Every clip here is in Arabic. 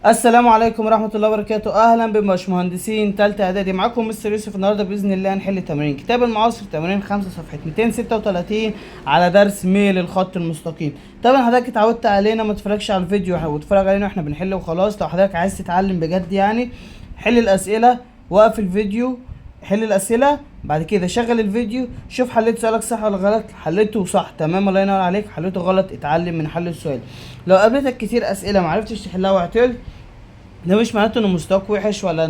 السلام عليكم ورحمة الله وبركاته. أهلا بباشمهندسين تالتة إعدادي، معاكم مستر يوسف. النهاردة بإذن الله هنحل تمرين كتاب المعاصر، تمرين 5 صفحة 236 على درس ميل الخط المستقيم. طبعا حضرتك اتعودت علينا ما تتفرجش على الفيديو وتتفرج علينا واحنا بنحل وخلاص. لو حضرتك عايز تتعلم بجد يعني حل الأسئلة، وقف الفيديو، حل الأسئلة، بعد كده شغل الفيديو، شوف حليت سؤالك صح ولا غلط. حليته صح تمام، الله ينور عليك. حليته غلط اتعلم من حل السؤال. لو قابلتك كتير أسئلة معرفتش تحلها واعترض، ده مش معناته ان مستواك وحش ولا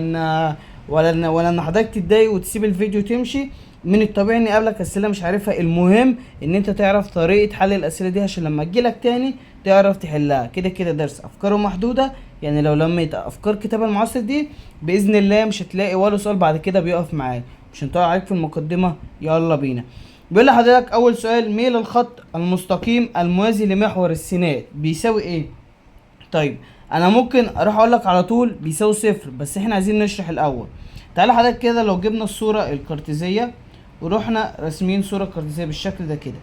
ان حضرتك تتضايق وتسيب الفيديو تمشي. من الطبيعي اني اقابلك اسئله مش عارفها، المهم ان انت تعرف طريقه حل الاسئله دي عشان لما تجيلك تاني تعرف تحلها. كده كده درس افكاره محدوده، يعني لو لميت افكار كتاب المعاصر دي باذن الله مش هتلاقي ولا سؤال بعد كده بيقف معاك، مش هنطول عليك في المقدمه. يلا بينا. بيقول لحضرتك اول سؤال: ميل الخط المستقيم الموازي لمحور السينات بيساوي ايه؟ طيب انا ممكن اروح اقول لك على طول بيساوي صفر، بس احنا عايزين نشرح الاول. تعالى حضرتك كده لو جبنا الصوره الكارتيزيه ورحنا راسمين صوره كارتيزيه بالشكل ده كده،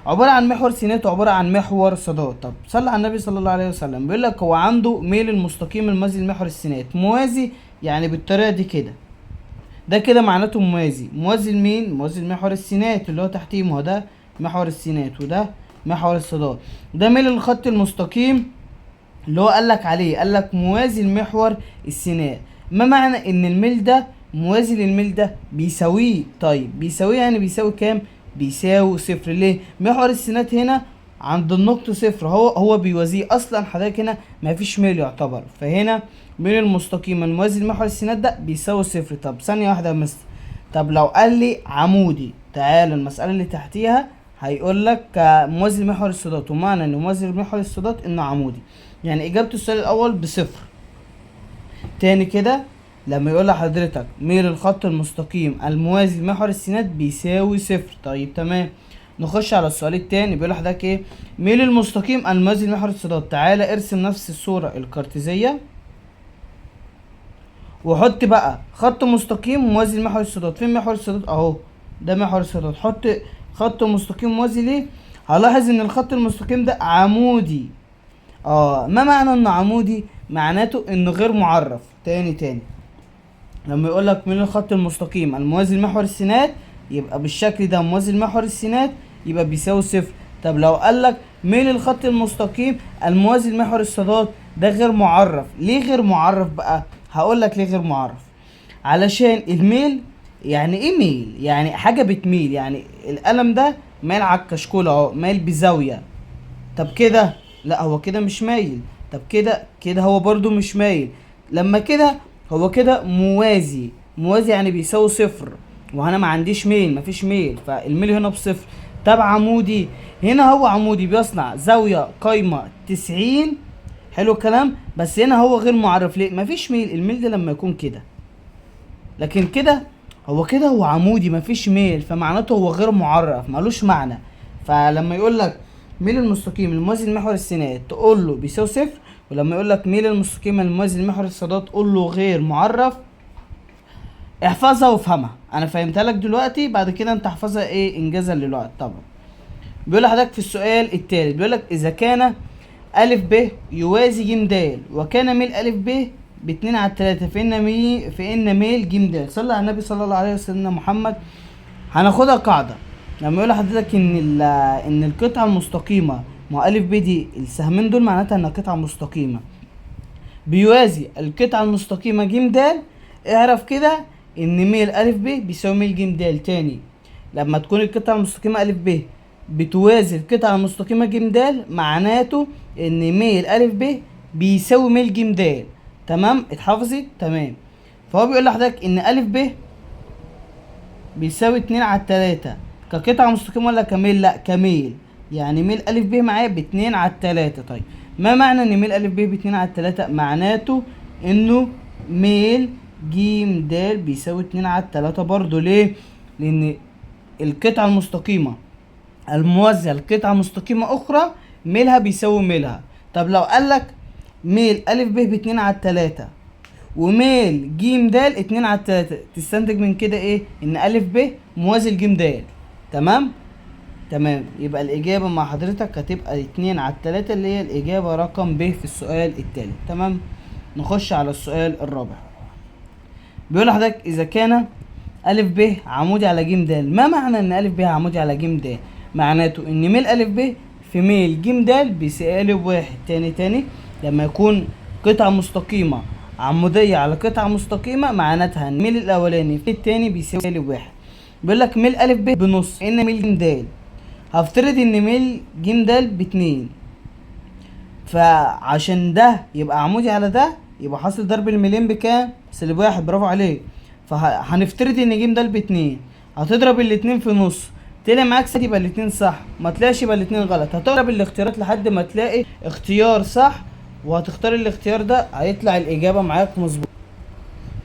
عباره عن محور سينات وعباره عن محور صادات. طب صلى على النبي صلى الله عليه وسلم. بيقول لك هو عنده ميل المستقيم الموازي لمحور السينات. موازي يعني بالطريقه دي كده، ده كده معناته موازي. موازي لمين؟ موازي لمحور السينات اللي هو تحتيه، ما هو ده محور السينات وده محور الصادات. ده ميل الخط المستقيم اللي هو قالك عليه، قالك موازي لمحور السينات. ما معنى ان الميل ده موازي للميل ده؟ بيساويه. طيب بيساويه يعني بيساوي كام؟ بيساوي صفر. ليه؟ محور السينات هنا عند النقطة صفر، هو بيوازيه اصلا. حضرتك هنا مفيش ميل يعتبر، فهنا ميل المستقيم الموازي لمحور السينات ده بيساوي صفر. طب ثانية واحدة يا مستر، طب لو قال لي عمودي، تعال المسألة اللي تحتيها هيقول لك موازي لمحور الصادات، ومعنى انه موازي لمحور الصادات انه عمودي، يعني اجابة السؤال الاول بصفر. تاني كده، لما يقول لحضرتك ميل الخط المستقيم الموازي لمحور السينات بيساوي صفر. طيب تمام، نخش على السؤال التاني. بيقول لحضرتك ايه؟ ميل المستقيم الموازي لمحور الصادات. تعالى ارسم نفس الصورة الكارتيزية وحط بقى خط مستقيم موازي لمحور الصادات. فين محور الصادات؟ اهو ده محور الصادات. حط خط مستقيم موازي ليه. هلاحظ ان الخط المستقيم ده عمودي. ما معنى انه عمودي؟ معناته انه غير معرف. تاني لما يقول لك من الخط المستقيم الموازي لمحور السينات يبقى بالشكل ده موازي لمحور السينات، يبقى بيساوي صفر. طب لو قال لك ميل الخط المستقيم الموازي لمحور الصادات، ده غير معرف. ليه غير معرف بقى؟ هقول لك ليه غير معرف. علشان الميل يعني ايه ميل؟ يعني حاجه بتميل، يعني القلم ده مايل على الكشكول اهو، مايل بزاويه. طب كده لا، هو كده مش مايل. طب كده هو برضو مش مايل. لما كده هو كده موازي. موازي يعني بيساوي صفر، وانا ما عنديش ميل، مفيش ميل، فالميل هنا بصفر. طب عمودي، هنا هو عمودي بيصنع زاوية قايمة 90. حلو الكلام، بس هنا هو غير معرف. ليه؟ مفيش ميل. الميل ده لما يكون كده، لكن كده هو عمودي مفيش ميل، فمعناته هو غير معرف مالوش معنى. فلما يقول لك ميل المستقيم الموازي لمحور السينات تقول له بيساوي صفر، ولما يقول لك ميل المستقيم الموازي لمحور الصادات تقول له غير معرف. احفظها وافهمها، انا فهمتها لك دلوقتي، بعد كده انت احفظها ايه انجازا للوقت طبعا. بيقول لحضرتك في السؤال التالت، بيقول لك اذا كان ألف ب يوازي ج د، وكان ميل ألف ب باتنين على التلاتة، فإن ميل ج د. صلى على النبي صلى الله عليه وسلم محمد. هناخدها قاعدة. لما يقول لحضرتك إن القطعة المستقيمة، ما ألف ب دي السهمين دول معناتها إنها قطعة مستقيمة، بيوازي القطعة المستقيمة ج د، اعرف كده إن ميل ألف ب بيساوي ميل ج د. تاني، لما تكون القطعة المستقيمة ألف ب بتوازي القطعة المستقيمة ج د، معناته ان ميل ألف ب بيساوي ميل ج د. تمام، اتحفظت تمام. فهو بيقول لحضرتك ان ألف ب بيساوي 2 على 3 كقطعة مستقيمة ولا كميل؟ لا كميل، يعني ميل ألف ب معايا ب2 على 3. طيب ما معنى ان ميل ألف ب ب2 على 3؟ معناته انه ميل ج د بيساوي 2 على 3 برضه. ليه؟ لان القطعة المستقيمة الموازية لقطعة مستقيمة أخرى ميلها بيساوي ميلها. طب لو قالك ميل ألف ب باتنين على التلاتة وميل ج د اتنين على التلاتة، تستنتج من كده ايه؟ ان ألف ب موازي لج د. تمام؟ تمام، يبقى الإجابة مع حضرتك هتبقى اتنين على التلاتة اللي هي الإجابة رقم ب في السؤال التالت. تمام؟ نخش على السؤال الرابع. بيقول لحضرتك اذا كان أ ب عمودي على ج د. ما معنى ان أ ب عمودي على ج د؟ معناته ان ميل أ ب في ميل ج د بسالب واحد. تاني لما يكون قطعة مستقيمة عمودية على قطعة مستقيمة معناتها ان ميل الاولاني في التاني بيساوي سالب واحد. بيقول لك ميل أ ب بنص ان ميل ج د. هفترض ان ميل ج د باتنين، فعشان ده يبقى عمودي على ده يبقى حاصل ضرب الميلين بكام؟ سالب واحد. برافو عليك. فهنفترض ان ج د باتنين، هتضرب الاتنين في نص، طلع معاك سالب يبقى الاتنين صح، ما طلعش يبقى الاتنين غلط. هتضرب الاختيارات لحد ما تلاقي اختيار صح، وهتختار الاختيار ده هيطلع الاجابه معاك مظبوط.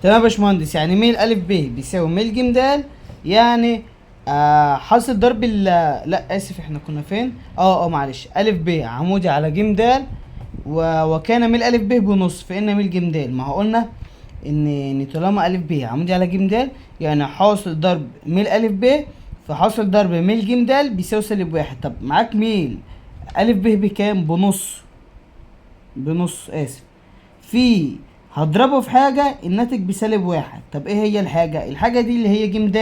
تمام يا باشمهندس. يعني ميل أ ب بيساوي ميل ج د، يعني حاصل ضرب لا اسف، احنا كنا فين؟ معلش. أ ب عمودي على ج د وكان ميل أ ب بنص فإن ميل ج د. ما هو قلنا ان طالما أ ب عمودي على ج د يعني حاصل ضرب ميل أ ب فحاصل ضرب ميل ج د بيساوي سالب واحد. طب معاك ميل أ ب بكام؟ بنص اسف. في هضربه في حاجة الناتج بسالب واحد. طب ايه هي الحاجة دي اللي هي ج د.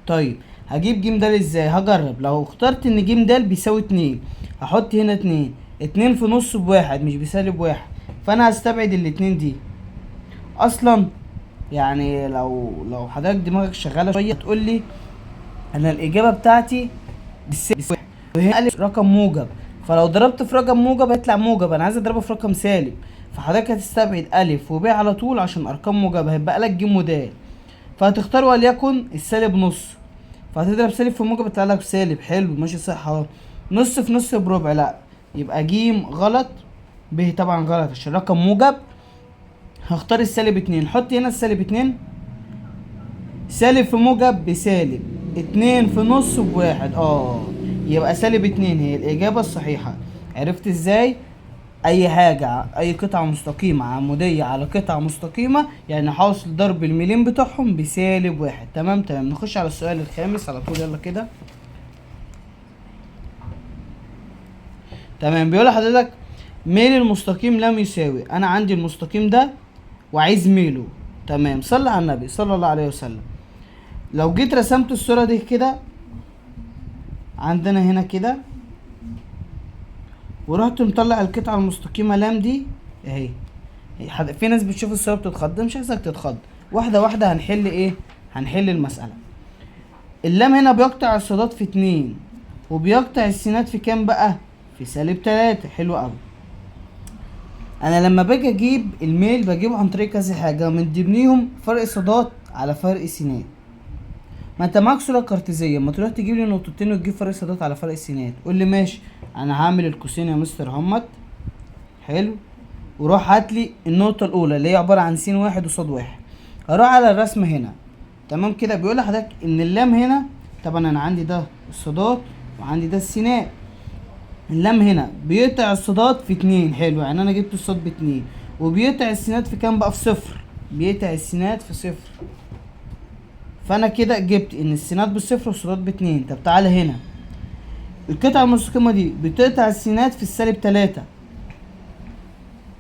طيب هجيب ج د ازاي؟ هجرب. لو اخترت ان ج د بيساوي اتنين، هحط هنا اتنين في نص بواحد مش بسالب واحد، فانا هستبعد الاتنين دي اصلا. يعني لو حضرتك دماغك شغاله شويه تقول لي انا الاجابه بتاعتي بالسالب، وهنا رقم موجب، فلو ضربت في رقم موجب هيطلع موجب، انا عايز اضربه في رقم سالب، فحضرتك هتستبعد أ وب على طول عشان ارقام موجبه، هيبقى لك ج ود. فهتختار وليكن السالب نص، فهتضرب سالب في موجب يطلع لك سالب. حلو ماشي صح اهو. نص في نص بربع، لا يبقى ج غلط، ب طبعا غلط عشان رقم موجب. هختار السالب اتنين، حط هنا السالب اتنين. سالب في موجب بسالب، اتنين في نص بواحد، يبقى سالب اتنين هي الإجابة الصحيحة. عرفت ازاي؟ أي حاجة، أي قطعة مستقيمة عمودية على قطعة مستقيمة يعني حاصل ضرب الميلين بتوعهم بسالب واحد. تمام. نخش على السؤال الخامس على طول، يلا كده. تمام. بيقول لحضرتك ميل المستقيم لم يساوي. أنا عندي المستقيم ده وعايز ميله. تمام. صلى على النبي صلى الله عليه وسلم. لو جيت رسمت الصورة دي كده عندنا هنا كده، ورحت مطلع القطعة المستقيمة لام دي اهي. في ناس بتشوف الصورة بتتخض، مش عايزك تتخض، واحدة هنحل المسألة. اللام هنا بيقطع الصادات في 2 وبيقطع السينات في كام بقى؟ في سالب 3. حلو قوي. انا لما باجي اجيب الميل بجيبه عن طريق كذا حاجة، من ضمنهم فرق صادات على فرق سينات. ما انت معاك صورة كارتيزية، ما تروح تجيب لي نقطتين وتجيب فرق صادات على فرق سينات. قول لي ماشي، انا هعمل الكوسين يا مستر همت. حلو. وروح هات لي النقطة الأولى اللي هي عبارة عن س واحد وصاد واحد. هروح على الرسم هنا. تمام كده. بيقول لحضرتك إن اللام هنا، طبعا أنا عندي ده الصادات وعندي ده السينات. اللام هنا بيقطع الصادات في 2. حلو، يعني أنا جبت الصاد ب2، وبيقطع السينات في كام بقى؟ في 0. بيقطع السينات في 0. فأنا كده جبت إن السينات بالصفر والصادات ب2. طب تعالى هنا، القطعة المستقيمة دي بتقطع السينات في السالب 3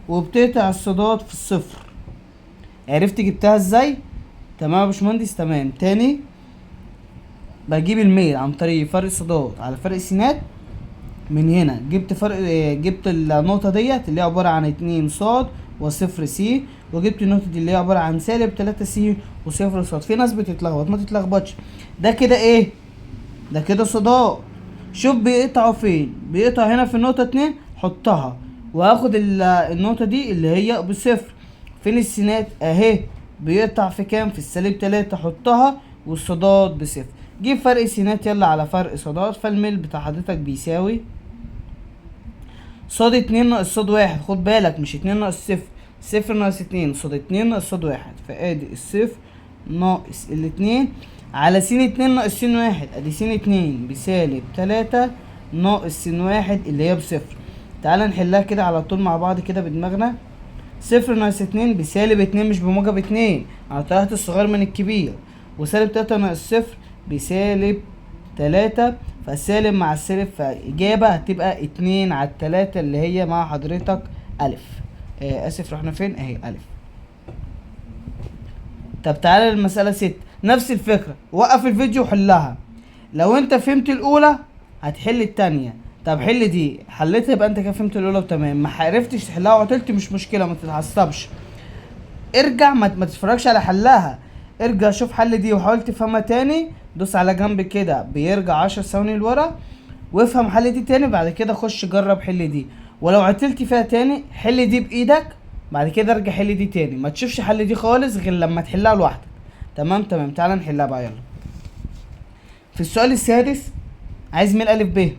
وبتقطع الصادات في الصفر. عرفت جبتها ازاي؟ تمام يا باشمهندس. تمام. تاني بجيب الميل عن طريق فرق صادات على فرق سينات. من هنا جبت النقطة ديت اللي هي عبارة عن 2 صاد وصفر سي، وجبت النقطة دي اللي هي عبارة عن سالب 3 سي وصفر صاد. في ناس بتتلخبط، ما تتلخبطش، ده كده ايه؟ ده كده صادات. شوف بيقطعوا فين؟ بيقطع هنا في النقطة 2، حطها وهاخد النقطة دي اللي هي بصفر. فين السينات؟ اهي بيقطع في كام؟ في السالب 3، حطها والصادات بصفر. جيب فرق سينات يلا على فرق صادات. فالميل بتاع حضرتك بيساوي صاد 2 ناقص صاد 1. خد بالك مش 2 ناقص صفر، صفر ناقص 2 صاد 2 ناقص صاد 1. فادي الصفر ناقص الاتنين على س 2 ناقص س 1. ادي س 2 بسالب 3 ناقص س 1 اللي هي بصفر. تعالى نحلها كده على طول مع بعض كده بدماغنا. صفر ناقص 2 بسالب 2 مش بموجب 2، انا طلعت الصغير من الكبير. وسالب 3 ناقص صفر بسالب 3، فالسالب مع السالب، فإجابة هتبقى 2 على 3 اللي هي مع حضرتك أ. اسف رحنا فين اهي الف. طب تعالى للمسألة 6 نفس الفكرة، وقف الفيديو وحلها. لو انت فهمت الاولى هتحل التانية. طب حل دي، حلتها يبقى انت كده فهمت الاولى وتمام، ما عرفتش تحلها وعطلت مش مشكلة، ما تتعصبش، ارجع ما تتفرجش على حلها، ارجع شوف حل دي وحاول تفهمها تاني، دوس على جنب كده بيرجع 10 ثواني لورا وافهم حل دي تاني، بعد كده خش جرب حل دي، ولو عطلت فيها تاني حل دي بايدك، بعد كده ارجع حل دي تاني، ما تشوفش حل دي خالص غير لما تحلها لوحدك. تمام تعالى نحلها بقى يلا. في السؤال السادس عايز ميل الف ب،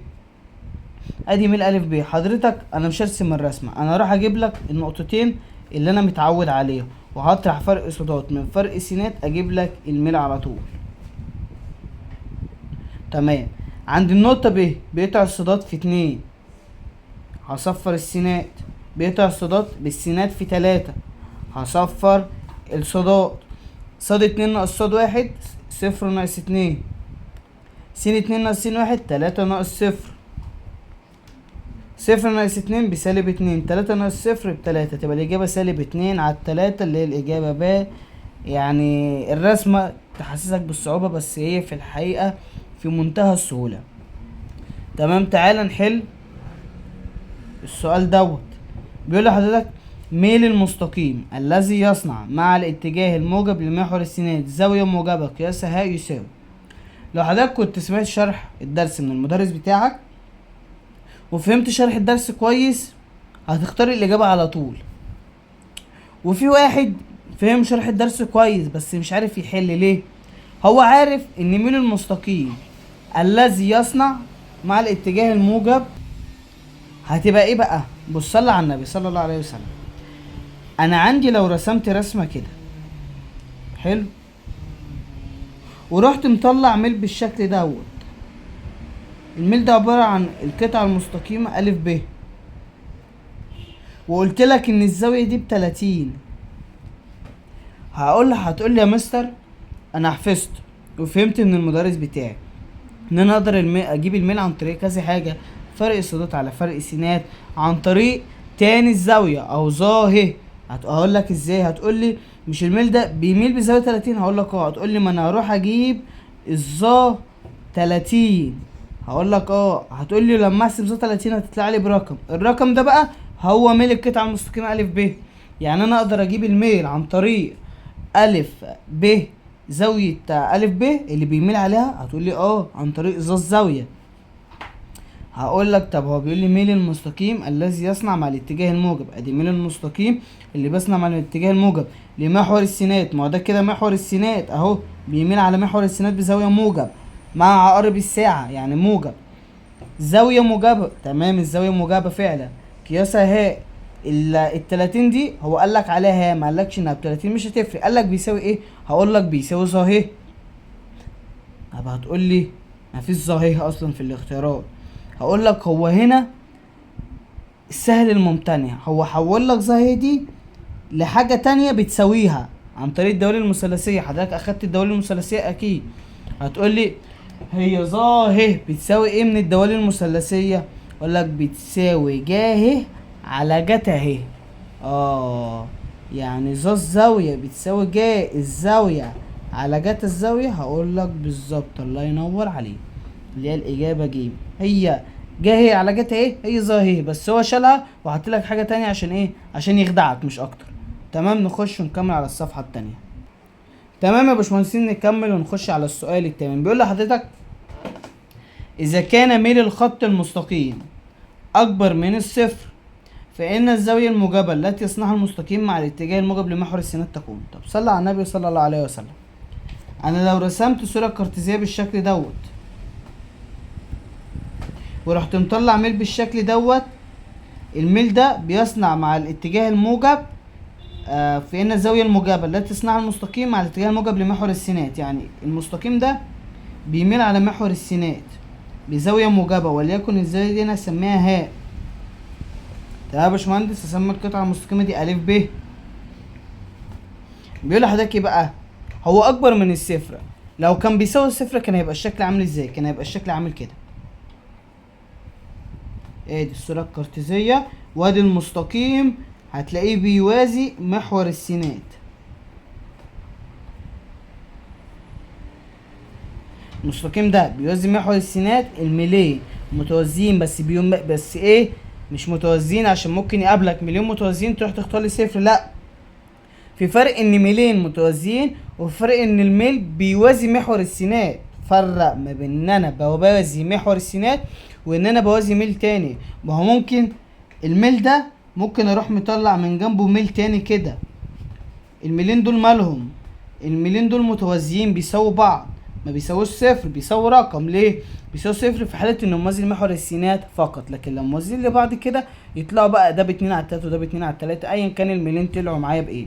ادي ميل الف ب. حضرتك انا مش هرسم الرسمه، انا هروح اجيب لك النقطتين اللي انا متعود عليهم وهطرح فرق صادات من فرق سينات اجيب لك الميل على طول. تمام، عند النقطه ب بيقطع الصادات في 2، هصفر السينات، بيقطع الصادات بالسينات في 3، هصفر الصادات، صاد 2 ناقص صاد 1 0 ناقص 2، س 2 ناقص س 1 3 ناقص 0، 0 ناقص 2 بسالب 2، 3 ناقص 0 ب3، تبقى الإجابة سالب 2 على 3 اللي هي الإجابة ب. يعني الرسمة تحسسك بالصعوبة بس هي في الحقيقة في منتهى السهولة. تمام، تعال نحل السؤال دوت. بيقول لحضرتك ميل المستقيم الذي يصنع مع الاتجاه الموجب لمحور السينات زاوية موجبة قياسها ه يساوي. لو حضرتك كنت سمعت شرح الدرس من المدرس بتاعك وفهمت شرح الدرس كويس هتختار الإجابة على طول. وفي واحد فهم شرح الدرس كويس بس مش عارف يحل ليه، هو عارف ان ميل المستقيم الذي يصنع مع الاتجاه الموجب هتبقى ايه بقى. بص صلى على النبي صلى الله عليه وسلم، انا عندي لو رسمت رسمة كده حلو ورحت مطلع ميل بالشكل دوت، الميل ده عبارة عن القطعة المستقيمة ألف ب، وقلت لك إن الزاوية دي ب30، هتقول لي يا مستر أنا حفظت وفهمت من المدرس بتاعي إن أنا أقدر أجيب الميل عن طريق كذا حاجة، فرق صادات على فرق سينات، عن طريق تاني الزاوية أو ظاهر. هقول لك إزاي، هتقول لي مش الميل ده بيميل بزاوية 30، هقول لك اه، هتقول لي ما أنا هروح أجيب الظا 30، هقول لك اه، هتقول لي لما احسب ظا 30 هتطلع لي برقم، الرقم ده بقى هو ميل القطعه المستقيمه الف ب. يعني انا اقدر اجيب الميل عن طريق الف ب زاويه الف ب اللي بيميل عليها، هتقول لي اه عن طريق ظا الزاويه. هقول لك طب هو بيقول لي ميل المستقيم الذي يصنع مع الاتجاه الموجب، ادي ميل المستقيم اللي بيصنع مع الاتجاه الموجب لمحور السينات، ما هو ده كده محور السينات اهو، بيميل على محور السينات بزاويه موجب مع عقارب الساعه يعني موجب، زاويه موجبه. تمام، الزاويه موجبه فعلا قياسها ه، ال30 دي هو قال لك عليها ه، ما قالكش انها ب30 مش هتفرق، قال لك بيساوي ايه، هقول لك بيساوي ظا ه. طب هتقول لي مفيش ظا ه اصلا في الاختيارات، هقول لك هو هنا السهل الممتنع، هو حول لك ظا ه دي لحاجه تانية بتساويها عن طريق الدوال المثلثيه. حضرتك اخدت الدوال المثلثيه اكيد، هتقول لي هي ظا ه بتساوي ايه من الدوال المثلثيه، اقول لك بتساوي جا ه على جتا ه. يعني ظا الزاويه بتساوي جا الزاويه على جتا الزاويه، هقول لك بالظبط الله ينور عليك اللي هي الاجابه ج. هي جا ه على جتا ه هي ظا ه، بس هو شالها وحط لك حاجه تانية عشان ايه، عشان يخدعك مش اكتر. تمام، نخش ونكمل على الصفحه التانية. تمام يا باشمهندسين، نكمل ونخش على السؤال التامن. بيقول لحضرتك إذا كان ميل الخط المستقيم أكبر من الصفر فإن الزاوية الموجبة التي يصنعها المستقيم مع الاتجاه الموجب لمحور السينات تكون. طب صلى على النبي صلى الله عليه وسلم، أنا لو رسمت صورة كارتيزية بالشكل دوت ورحت مطلع ميل بالشكل دوت، الميل ده بيصنع مع الاتجاه الموجب فإن الزاوية الموجبة التي تصنعها المستقيم مع الاتجاه الموجب لمحور السينات، يعني المستقيم ده بيميل على محور السينات بزاوية موجبة، وليكن الزاوية دي أنا هسميها ه. تمام يا باشمهندس، هسمي القطعة المستقيمة دي ألف ب. بيقول لحضرتك ايه بقى، هو أكبر من الصفر، لو كان بيساوي الصفر كان هيبقى الشكل عامل ازاي؟ كان هيبقى الشكل عامل كده، ادي الصورة الكارتيزية وادي المستقيم هتلاقيه بيوازي محور السينات. المستقيم ده بيوازي محور السينات، الميلين متوازيين بس ايه، مش متوازيين عشان ممكن يقابلك ميلين متوازيين تروح تختار لي صفر، لا، في فرق ان ميلين متوازيين وفي فرق ان الميل بيوازي محور السينات. فرق ما بين ان انا بوازي محور السينات وان انا بوازي ميل تاني. ما هو ممكن الميل ده ممكن اروح مطلع من جنبه ميل تاني كده، الميلين دول مالهم؟ الميلين دول متوازيين بيساووا بعض، ما بيساووش صفر، بيساووا رقم. ليه بيساوي صفر؟ في حالة انه موازي لمحور السينات فقط، لكن لو موازين لبعض كده يطلعوا بقى ده باتنين على التلاتة وده باتنين على التلاتة، ايا كان الميلين طلعوا معايا بايه.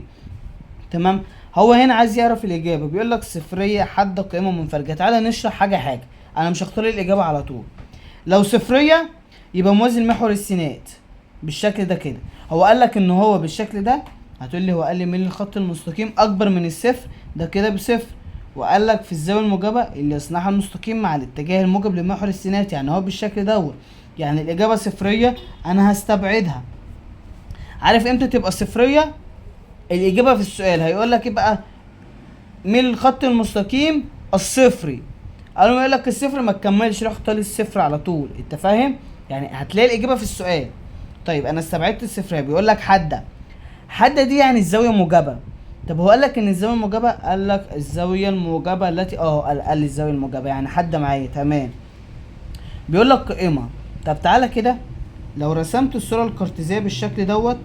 تمام. هو هنا عايز يعرف الاجابه، بيقول لك صفريه حد قيمه منفرجه. تعالى نشرح حاجه، انا مش هختار الاجابه على طول. لو صفريه يبقى موازي لمحور السينات بالشكل ده كده. هو قال لك ان هو بالشكل ده، هتقول لي هو قال لي ميل الخط المستقيم اكبر من الصفر، ده كده بصفر. وقال لك في الزاويه الموجبه اللي يصنعها المستقيم مع الاتجاه الموجب لمحور السينات، يعني هو بالشكل دوت، يعني الاجابه صفريه، انا هستبعدها. عارف امتى تبقى صفريه؟ الاجابه في السؤال هيقول لك ايه بقى؟ ميل الخط المستقيم الصفري. قالوا يقول لك الصفر ما تكملش، روح اختار الصفر على طول، انت فاهم؟ يعني هتلاقي الاجابه في السؤال. طيب انا استبعدت الصفريه، بيقول لك حده دي يعني الزاويه موجبه. طب هو قال لك ان الزاويه الموجبه، قال لك الزاويه الموجبه التي قال لي الزاويه الموجبه يعني حده معايا، تمام. بيقول لك قائمه. طب تعالى كده، لو رسمت الصوره الكارتيزيه بالشكل دوت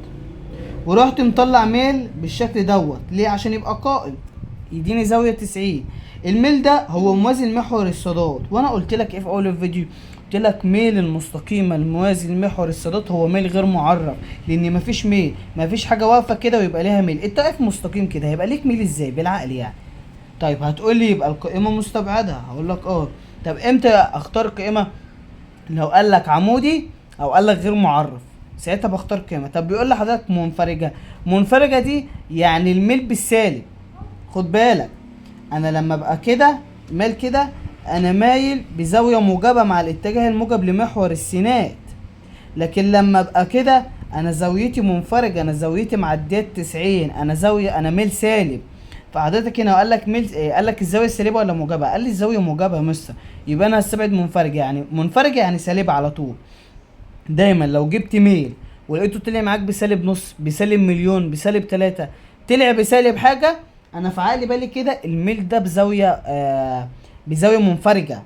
ورحت مطلع ميل بالشكل دوت، ليه؟ عشان يبقى قائم، يديني زاويه 90. الميل ده هو موازي لمحور الصادات، وانا قلت لك ايه في اول الفيديو؟ قلت لك ميل المستقيمه الموازي لمحور الصادات هو ميل غير معرف، لان مفيش ميل، مفيش حاجه واقفه كده ويبقى ليها ميل. انت واقف مستقيم كده هيبقى ليك ميل ازاي بالعقل يعني؟ طيب هتقول لي يبقى القائمه مستبعده، هقول لك طب امتى اختار قائمه؟ لو قال لك عمودي او قال لك غير معرف، ساعتها بختار قيمه. طب بيقول لحضرتك منفرجه دي يعني الميل بالسالب. خد بالك، انا لما ابقى كده مال كده انا مايل بزاويه موجبه مع الاتجاه الموجب لمحور السينات، لكن لما ابقى كده انا زاويتي منفرجه، انا زاويتي معديه 90، انا ميل سالب. فحضرتك هنا قال لك ميل قال لك الزاويه سالبه ولا موجبه؟ قال لي الزاويه موجبه يا مستر، يبقى انا هستبعد منفرجه. يعني منفرجه يعني سالبه على طول. دايما لو جبت ميل ولقيته طلع معاك بسالب نص، بسالب مليون، بسالب 3، طلع بسالب حاجه، انا في عقلي بالي كده الميل ده بزاويه منفرجه،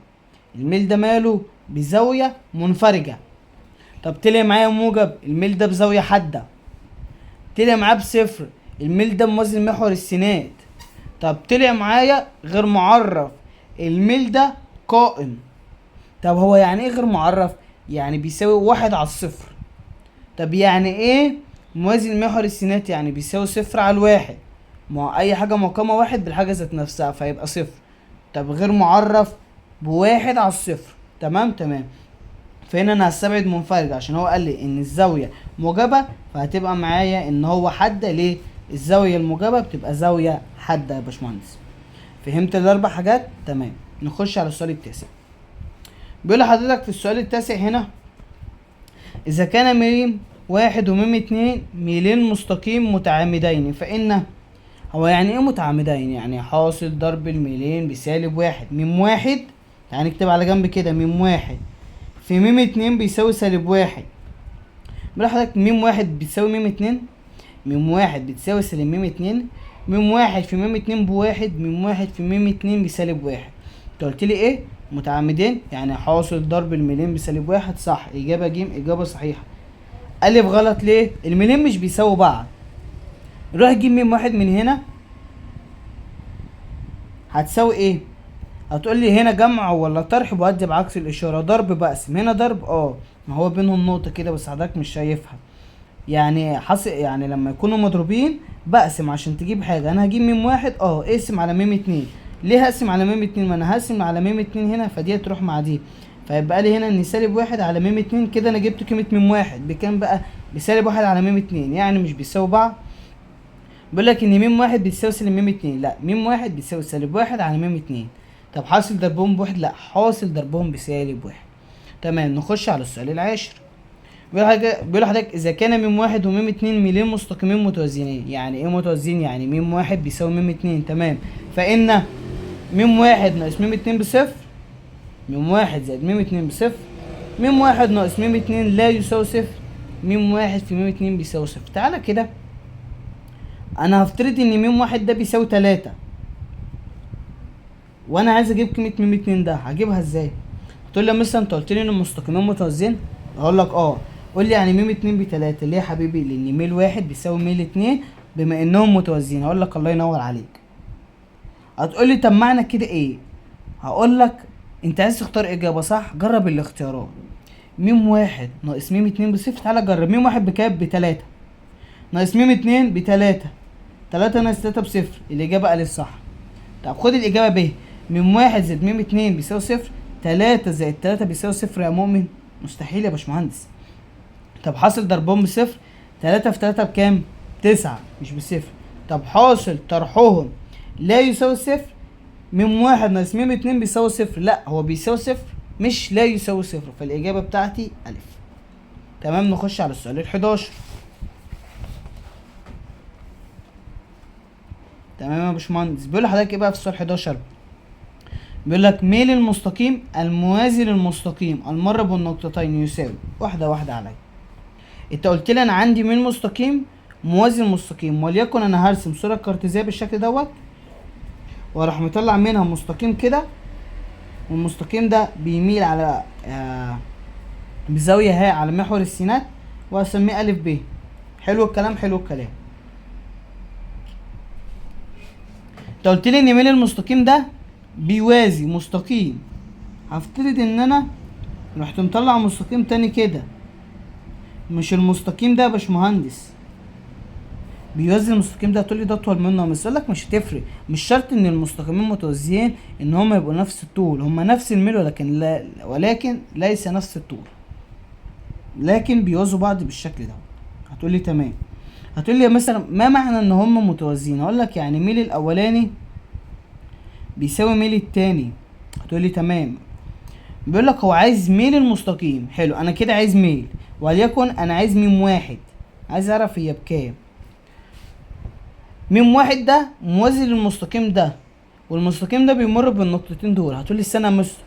الميل ده ماله بزاويه منفرجه. طب طلع معايا موجب، الميل ده بزاويه حاده. طلع معاه بصفر، الميل ده موازي لمحور السينات. طب طلع معايا غير معرف، الميل ده قائم. طب هو يعني ايه غير معرف؟ يعني بيساوي 1/0. طب يعني ايه موازي لمحور السينات؟ يعني بيساوي 0/1. ما هو اي حاجه مقامه 1 بالحاجه ذات نفسها فيبقى 0. طب غير معرف ب1/0. تمام. فهنا انا هستبعد منفرج عشان هو قال لي ان الزاويه موجبه، فهتبقى معايا ان هو حاده. ليه؟ الزاويه الموجبه بتبقى زاويه حاده يا باشمهندس. فهمت الاربع حاجات؟ تمام. نخش على السؤال التاسع. بيقول لحضرتك في السؤال التاسع هنا، اذا كان ميم 1 وميم 2 ميلين مستقيم متعامدين فإن. هو يعني ايه متعامدين؟ يعني حاصل ضرب الميلين بسالب 1. ميم 1 يعني نكتب على جنب كده، ميم 1 في ميم 2 بيساوي -1. بيقول لحضرتك ميم 1 بتساوي ميم 2، ميم 1 بتساوي سالب ميم 2، ميم 1 في ميم 2 ب1، ميم 1 في ميم 2 بسالب 1. انت قلت لي ايه؟ متعامدين يعني حاصل ضرب الميلين بسالب 1. صح، اجابه ج اجابه صحيحه. الف غلط. ليه؟ الميلين مش بيساووا بعض. نروح نجيب ميم 1 من هنا، هتساوي ايه؟ هتقول لي هنا جمع ولا طرح، بودي بعكس الاشاره. ضرب بقسم، هنا ضرب ما هو بينهم نقطه كده بس حضرتك مش شايفها. يعني حصل، يعني لما يكونوا مضروبين بقسم عشان تجيب حاجه. انا هجيب ميم 1 اقسم على ميم 2. ليه هقسم على ميم 2؟ ما انا هقسم على ميم 2 هنا فدي تروح مع دي، فيبقى لي هنا ان -1 على ميم 2. كده انا جبت قيمه ميم 1 بكام بقى؟ ب1 على ميم 2، يعني مش بيساوي بعض. بيقول لك ان ميم 1 بتساوي سالب ميم 2، لا، ميم 1 بتساوي -1 على ميم 2. طب حاصل ضربهم ب1؟ لا، حاصل ضربهم بسالب 1. تمام. نخش على السؤال العاشر. بيقول لحضرتك اذا كان ميم واحد وميم اتنين ميلين مستقيمين متوازيين. يعني ايه متوازيين؟ يعني ميم واحد بيساوي ميم اتنين، تمام. فان ميم واحد ناقص ميم اتنين بصفر، ميم واحد زائد ميم اتنين بصفر، ميم واحد ناقص ميم اتنين لا يساوي صفر، ميم واحد في ميم اتنين بيساوي صفر. تعالى كده انا هفترض ان ميم واحد ده بيساوي تلاتة، وانا عايز اجيب قيمة ميم اتنين ده، هجيبها ازاي؟ تقول لي مثلا انت قلت لي ان المستقيمين متوازيين، اقول لك اه. قول لي يعني ميم اتنين بتلاتة ليه يا حبيبي؟ لان ميل واحد بيساوي ميل اتنين بما انهم متوازيين. هقول لك الله ينور عليك. هتقول لي طب معنى كده ايه؟ هقول لك انت عايز تختار اجابة صح، جرب الاختيارات. ميم واحد ناقص ميم اتنين بصفر، تعالى جرب. ميم واحد بكام؟ بتلاتة، ناقص ميم اتنين بتلاتة، تلاتة ناقص تلاتة بصفر، الإجابة ألف صح. طب خد الإجابة ب. ميم واحد زائد ميم اتنين بيساوي صفر، تلاتة زائد تلاتة بيساوي صفر يا مؤمن؟ مستحيل يا باشمهندس. طب حاصل ضربهم بصفر، تلاتة في تلاتة بكام؟ تسعة، مش بصفر. طب حاصل طرحهم لا يساوي صفر، ميم واحد ناقص ميم اتنين بيساوي صفر، لا هو بيساوي صفر مش لا يساوي صفر، فالإجابة بتاعتي ألف. تمام. نخش على السؤال ال11. تمام يا باشمهندس. بيقول لحضرتك ايه بقى في السؤال 11؟ بيقول لك ميل المستقيم الموازي للمستقيم المر بالنقطتين يساوي، واحده واحده عليا. انت قلت لي انا عندي ميل مستقيم موازي للمستقيم، وليكن انا هرسم صوره كارتيزيه بالشكل دوت، واروح مطلع منها مستقيم كده، والمستقيم ده بيميل على بزاويه ها على محور السينات، وهسميه الف ب. حلو الكلام، حلو الكلام. انت قلت لي ان ميل المستقيم ده بيوازي مستقيم، هفترض ان انا رحت مطلع مستقيم تاني كده، مش المستقيم ده يا باشمهندس بيوازي المستقيم ده. هتقول لي ده اطول منه، بس اقول لك مش هتفرق، مش شرط ان المستقيمين متوازيين ان هما يبقوا نفس الطول، هما نفس الميل ولكن ليس نفس الطول، لكن بيوازوا بعض بالشكل ده. هتقول لي تمام. هتقول لي مثلا ما معنى ان هما متوازيين؟ اقول لك يعني ميل الاولاني بيساوي ميل التاني. هتقول لي تمام. بيقول لك هو عايز ميل المستقيم. حلو، انا كده عايز ميل، وليكن انا عايز ميم واحد، عايز اعرف هي بكام. ميم واحد ده موازي للمستقيم ده، والمستقيم ده بيمر بالنقطتين دول. هتقول لي استنى يا مستر،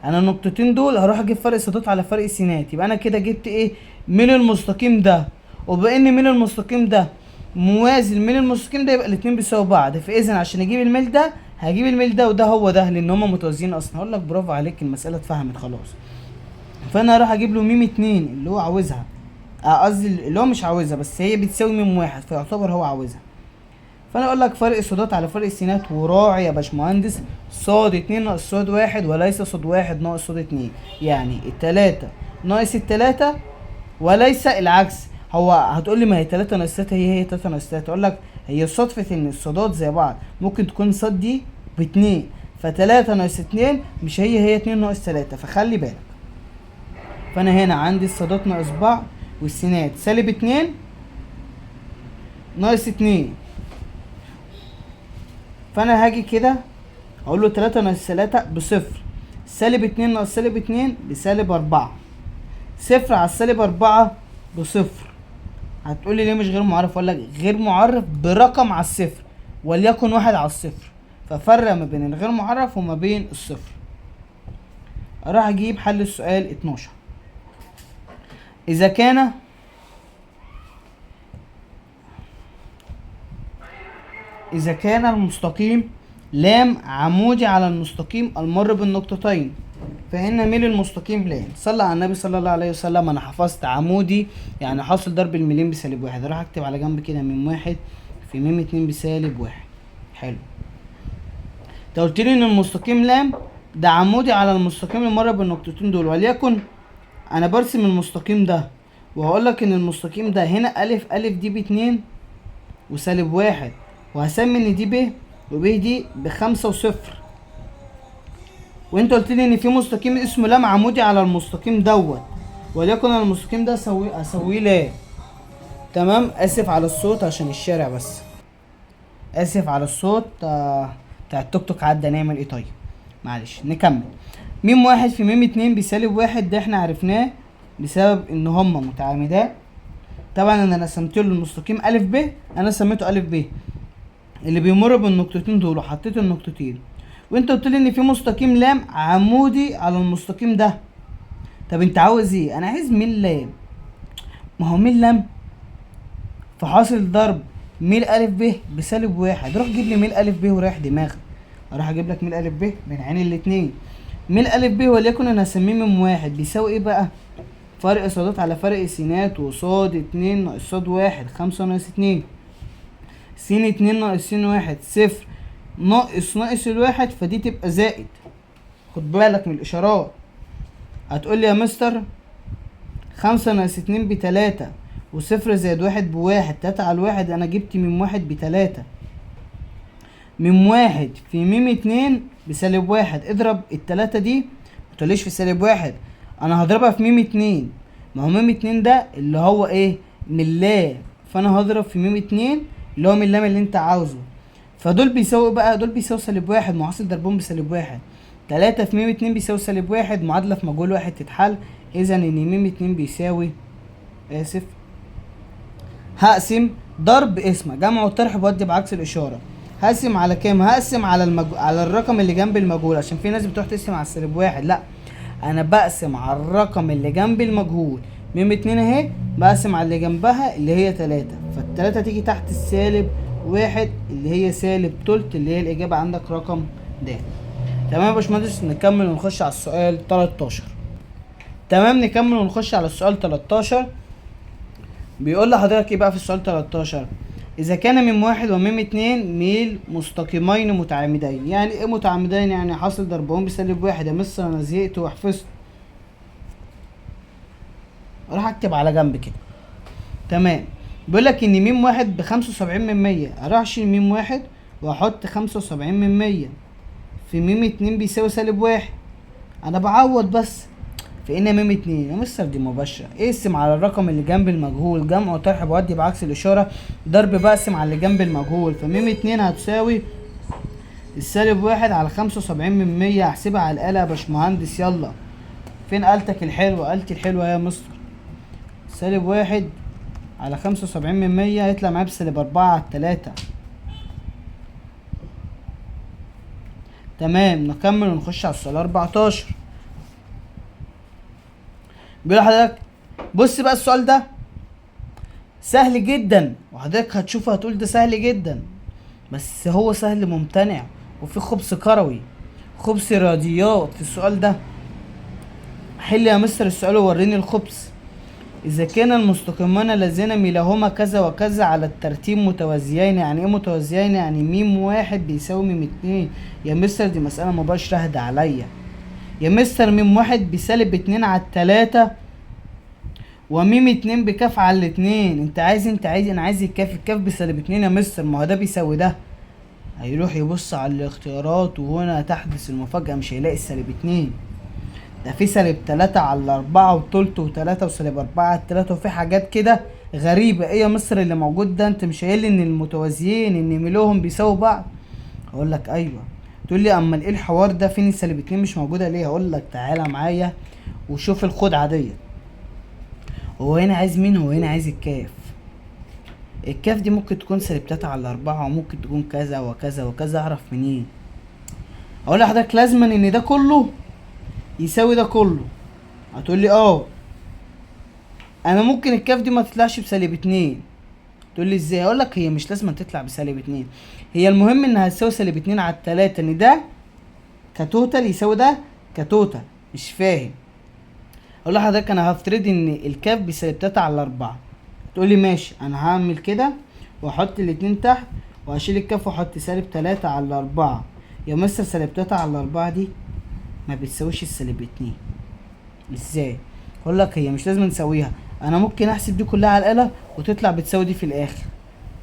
انا النقطتين دول هروح اجيب فرق سدات على فرق سينات، يبقى انا كده جبت ايه؟ ميل المستقيم ده. وبان ميل المستقيم ده موازي لميل المستقيم ده، يبقى الاتنين بيساوي بعض، فاذا عشان اجيب الميل ده هجيب الميل ده، وده هو ده، لان هما متوازيين اصلا. هقول لك برافو عليك، المساله اتفهمت خلاص. فانا هروح اجيب له ميم اتنين اللي هو عاوزها، قصدي اللي هو مش عاوزها، بس هي بتساوي ميم واحد، فيعتبر هو عاوزها. فانا اقول لك فرق صادات على فرق سينات، وراعي يا باشمهندس صاد اتنين ناقص صاد واحد، وليس صاد واحد ناقص صاد اتنين. يعني التلاتة ناقص التلاتة، وليس العكس. هو هتقول لي ما هي تلاتة ناقص تلاتة هي تلاتة ناقص تلاتة، اقول لك هي صدفة ان الصادات زي بعض، ممكن تكون صاد دي باتنين، فتلاتة ناقص اتنين مش هي اتنين ناقص تلاتة، فخلي بالك. فانا هنا عندي الصادات ناقص بعض، والسينات سالب اتنين ناقص اتنين، فانا هاجي كده اقول له تلاتة ناقص تلاتة بصفر، سالب اتنين ناقص سالب اتنين بسالب اربعة، صفر على السالب اربعة بصفر. هتقولي ليه مش غير معرف؟ اقول لك غير معرف برقم على الصفر، وليكن واحد على الصفر، ففرق ما بين الغير معرف وما بين الصفر. راح اجيب حل السؤال 12. إذا كان المستقيم لام عمودي على المستقيم المر بالنقطتين، فإن ميل المستقيم لام. صلى على النبي صلى الله عليه وسلم. أنا حفظت عمودي يعني حاصل ضرب الميلين بسالب واحد، راح أكتب على جنب كده ميم واحد في ميم اتنين بسالب واحد. حلو. أنت قلت لي إن المستقيم لام ده عمودي على المستقيم المر بالنقطتين دول، وليكن أنا برسم المستقيم ده، وهقول لك إن المستقيم ده هنا ألف، ألف دي باتنين وسالب واحد، وهسمي ان دي ب، وب دي بخمسة وصفر. وانت قلت لي ان في مستقيم اسمه لام عمودي على المستقيم دوت، وليكن المستقيم ده اسويه لا. تمام. اسف على الصوت عشان الشارع بس، اسف على الصوت بتاع التوك توك عدى. نعمل ايه طيب؟ معلش نكمل. ميم واحد في ميم اتنين بسالب واحد، ده احنا عرفناه، بسبب ان هما متعامدان. طبعا انا رسمت له المستقيم ا ب، انا سميته ا ب اللي بيمر بالنقطتين دول وحطيت النقطتين، وانت قلت لي ان في مستقيم لام عمودي على المستقيم ده. طب انت عاوز ايه؟ انا عايز ميل لام. ما هو ميل لام في حاصل ضرب ميل ا ب بسالب واحد. روح جيب لي ميل ا ب وريح دماغك. اروح اجيب لك ميل ا ب من عين الاتنين. ميل ا ب وليكن انا هسميه ميم واحد بيساوي ايه بقى؟ فرق صادات على فرق سينات، وصاد اتنين ناقص صاد واحد، 5 ناقص 2، س اتنين ناقص س واحد، صفر، ناقص الواحد، فدي تبقى زائد. خد بالك من الاشارات. هتقول لي يا مستر 5 ناقص 2 ب3، وصفر زائد واحد بواحد، 3 على الواحد، انا جبت ميم واحد ب3. ميم واحد في ميم اتنين بسالب واحد. اضرب ال3 دي، متقوليش في سالب واحد، انا هضربها في ميم اتنين. ما هو ميم اتنين ده اللي هو ايه؟ من اللام، فانا هضرب في ميم اتنين اللي هو من اللام اللي انت عاوزه. فدول بيساوي بقى، دول بيساوي سالب واحد، معاصل ضربهم بسالب واحد. 3 في ميم اتنين بيساوي سالب واحد، معادلة في مجهول واحد تتحل. اذا ان ميم اتنين بيساوي، اسف، هقسم ضرب اسمه جمع وطرح بودي بعكس الاشاره. هقسم على كام؟ هقسم على على الرقم اللي جنب المجهول، عشان في ناس بتروح تقسم على السالب واحد. لا، انا بقسم على الرقم اللي جنب المجهول. ميم اتنين اهي، بقسم على اللي جنبها اللي هي 3، فالتلاتة تيجي تحت السالب واحد اللي هي سالب تلت، اللي هي الاجابه عندك رقم د. تمام يا باشمهندس، نكمل ونخش على السؤال 13. تمام، نكمل ونخش على السؤال 13. بيقول لحضرتك ايه بقى في السؤال 13؟ اذا كان ميم واحد وميم اتنين ميل مستقيمين متعامدين. يعني ايه متعامدين؟ يعني حاصل ضربهم بسالب واحد. يا مستر انا زهقت وحفظت، اروح اكتب على جنب كده. تمام، بيقول لك ان ميم واحد ب75%. اروح اشيل ميم واحد واحط 75% في ميم اتنين بيساوي سالب واحد. انا بعوض بس في ان ميم اتنين. يا مستر دي مباشرة، اقسم على الرقم اللي جنب المجهول، جمع وطرح بودي بعكس الاشارة، ضرب بقسم على اللي جنب المجهول. فميم اتنين هتساوي السالب واحد على 75%. احسبها على الآلة يا باشمهندس، يلا. فين آلتك الحلوة؟ آلتي الحلوة يا مستر. سالب واحد على 75% هيطلع معايا بسالب 4 على 3. تمام، نكمل ونخش على السؤال 14. بيقول لحضرتك بص بقى السؤال ده سهل جدا، وحضرتك هتشوفه هتقول ده سهل جدا، بس هو سهل ممتنع، وفي خبث كروي، خبث رياضيات في السؤال ده. حل يا مستر السؤال ووريني الخبث. اذا كان المستقيمان اللذين ميلهما كذا وكذا على الترتيب متوازيين. يعني ايه متوازيين؟ يعني ميم واحد بيساوي ميم اتنين. يا مستر دي مسألة مباشرة، اهدى عليا. يا مستر ميم واحد بسالب اتنين على التلاتة، وميم اتنين بكاف على الاتنين. انت عايز انا عايز الكاف بسالب اتنين يا مستر، ما هو ده بيساوي ده. هيروح يبص على الاختيارات، وهنا تحدث المفاجأة، مش هيلاقي السالب اتنين، ده في سالب 3 على 4 وتلت و3 وسالب 4 على 3، وفي حاجات كده غريبة. ايه يا مصر اللي موجود ده؟ انت مش قايل لي ان المتوازيين ان ميلهم بيساوي بعض؟ هقول لك ايوه. تقول لي اما ايه الحوار ده؟ فين السالب 2 مش موجودة ليه؟ هقول لك تعالى معايا وشوف الخدعة ديت. هو هنا عايز مين؟ هو هنا عايز الكاف. الكاف دي ممكن تكون سالب 3 على 4، وممكن تكون كذا وكذا وكذا. اعرف منين؟ اقول لحضرتك لازما ان ده كله يساوي ده كله. هتقول لي انا ممكن الكاف دي ما تطلعش بسالب 2. تقول لي ازاي؟ اقول لك هي مش لازم تطلع بسالب 2، هي المهم انها تساوي سالب 2 على 3، ان ده كتوتال يساوي ده كتوتال. مش فاهم؟ اقول لحضرتك انا هفترض ان الكاف بسالب 3 على 4. تقول لي ماشي، انا هعمل كده واحط الاتنين تحت، وهشيل الكاف واحط سالب 3 على 4. يا مستر سالب 3 على 4 دي ما بتساويش السالب 2. ازاي؟ اقول لك هي مش لازم نسويها، انا ممكن احسب دي كلها على الآلة وتطلع بتساوي دي في الاخر.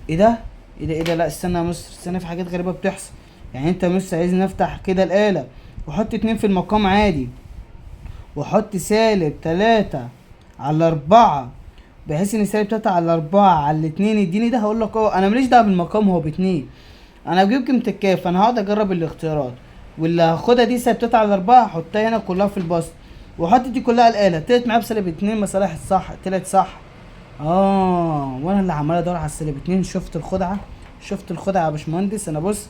ايه ده؟ ايه ده؟ لا استنى يا مستر، استنى، في حاجات غريبة بتحصل. يعني انت يا مستر عايزني افتح كده الآلة واحط 2 في المقام عادي، واحط سالب 3 على 4، بحيث ان سالب 3 على 4 على 2 يديني ده؟ هقول لك انا ماليش دعوه بالمقام، هو ب2. انا بجيب قيمة الكاف، انا هقعد اجرب الاختيارات، واللي هاخدها دي سالب 3 على 4 هحطها هنا كلها في البسط، وحط دي كلها على الآلة، طلعت معايا بسالب 2 مصالح الصح، طلعت صح. وانا اللي عمال ادور على السالب 2. شفت الخدعة؟ شفت الخدعة يا باشمهندس؟ انا بص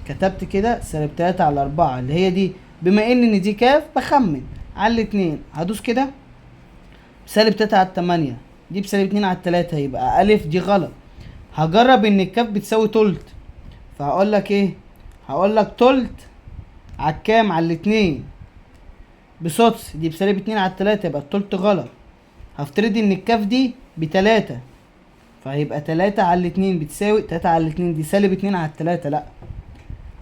كتبت كده سالب 3 على 4 اللي هي دي، بما ان دي كاف بخمن على الاتنين، هدوس كده سالب 3 على 8 دي بسالب 2 على 3 يبقى ألف، دي غلط. هجرب ان الكاف بتساوي تلت، فهقول لك ايه؟ هقول لك تلت على الكام؟ على الاتنين بسدس، دي بسالب 2 على 3 يبقى التلت غلط. هفترض ان الكاف دي بتلاتة، فهيبقى 3 على الاتنين بتساوي 3 على الاتنين، دي سالب 2 على 3 لا.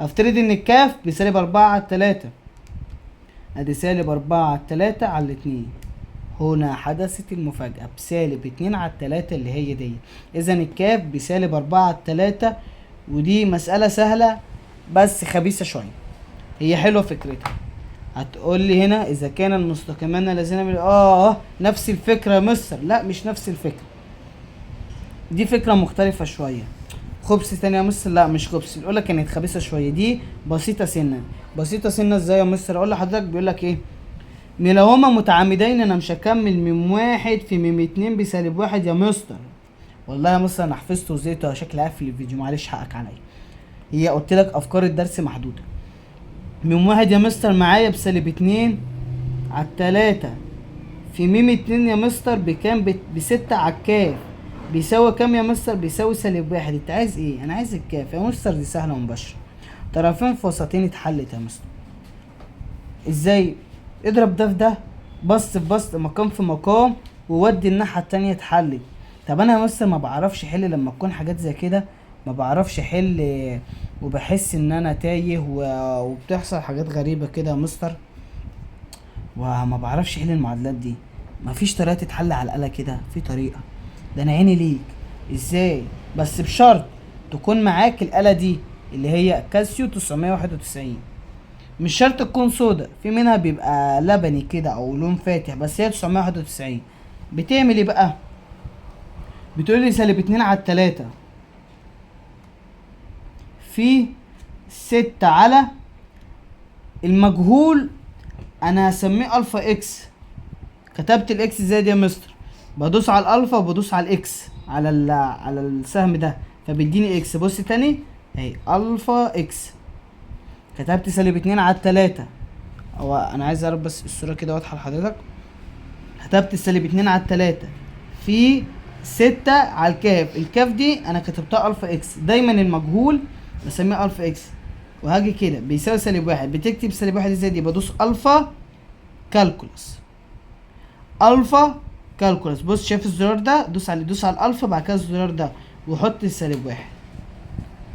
هفترض ان الكاف بسالب 4 على 3، ادي سالب 4 على 3 على الاتنين. هنا حدثت المفاجأة بسالب 2 على 3 اللي هي دي. اذا الكاف بسالب 4 على 3، ودي مسألة سهلة بس خبيثة شوية. هي حلوة فكرتها. هتقول لي هنا اذا كان المستقيمان الذين نفس الفكرة يا مستر. لا مش نفس الفكرة، دي فكرة مختلفة شوية. خبز تاني يا مستر؟ لا مش خبز، الاولى كانت خبيثة شوية، دي بسيطة سنة. بسيطة سنة ازاي يا مستر؟ اقول لحضرتك بيقول لك ايه؟ لو هما متعامدين انا مش هكمل من 1 في ميم 2 بسالب 1 يا مستر. والله يا مستر انا حفظته وزيته شكلي قافل الفيديو، معلش حقك عليا. هي قلت لك افكار الدرس محدودة. من 1 يا مستر معايا بسالب 2 على 3 في ميم 2 يا مستر بكام؟ ب6 على الكاف بيساوي كام يا مستر؟ بيساوي سالب 1. انت عايز ايه؟ انا عايز الكاف يا مستر. دي سهلة ومباشرة، طرفين في وسطين اتحلت يا مستر. ازاي؟ اضرب ده في ده، بسط في بسط، مقام في مقام، وودي الناحية التانية اتحلت. طب انا يا مستر ما بعرفش احل لما تكون حاجات زي كده، ما بعرفش احل وبحس ان انا تايه وبتحصل حاجات غريبة كده يا مستر، وما بعرفش احل المعادلات دي. مفيش طريقة تتحل على الآلة كده؟ في طريقة، ده انا عيني ليك. ازاي؟ بس بشرط تكون معاك الآلة دي اللي هي كاسيو 991. مش شرط تكون سودا، في منها بيبقى لبني كده او لون فاتح، بس هي 991. بتعمل ايه بقى؟ بتقول لي سالب 2 على 3 في 6 على المجهول، انا هسميه الفا اكس. كتبت الاكس ازاي دي يا مستر؟ بدوس على الالفا وبدوس على الاكس على السهم ده فبيديني اكس. بص تاني اهي الفا اكس. كتبت سالب 2 على 3. هو انا عايز اعرف بس الصورة كده واضحة لحضرتك. كتبت السالب 2 على 3 في 6 على الكاف. الكاف دي انا كتبتها الفا اكس، دايما المجهول بسميه الفا اكس. وهاجي كده بيساوي سالب 1. بتكتب سالب 1 ازاي؟ دي بدوس الفا كالكولس. الفا كالكولس. بص شايف الزرار ده؟ دوس على الالفا، بعد كده الزرار ده وحط السالب 1.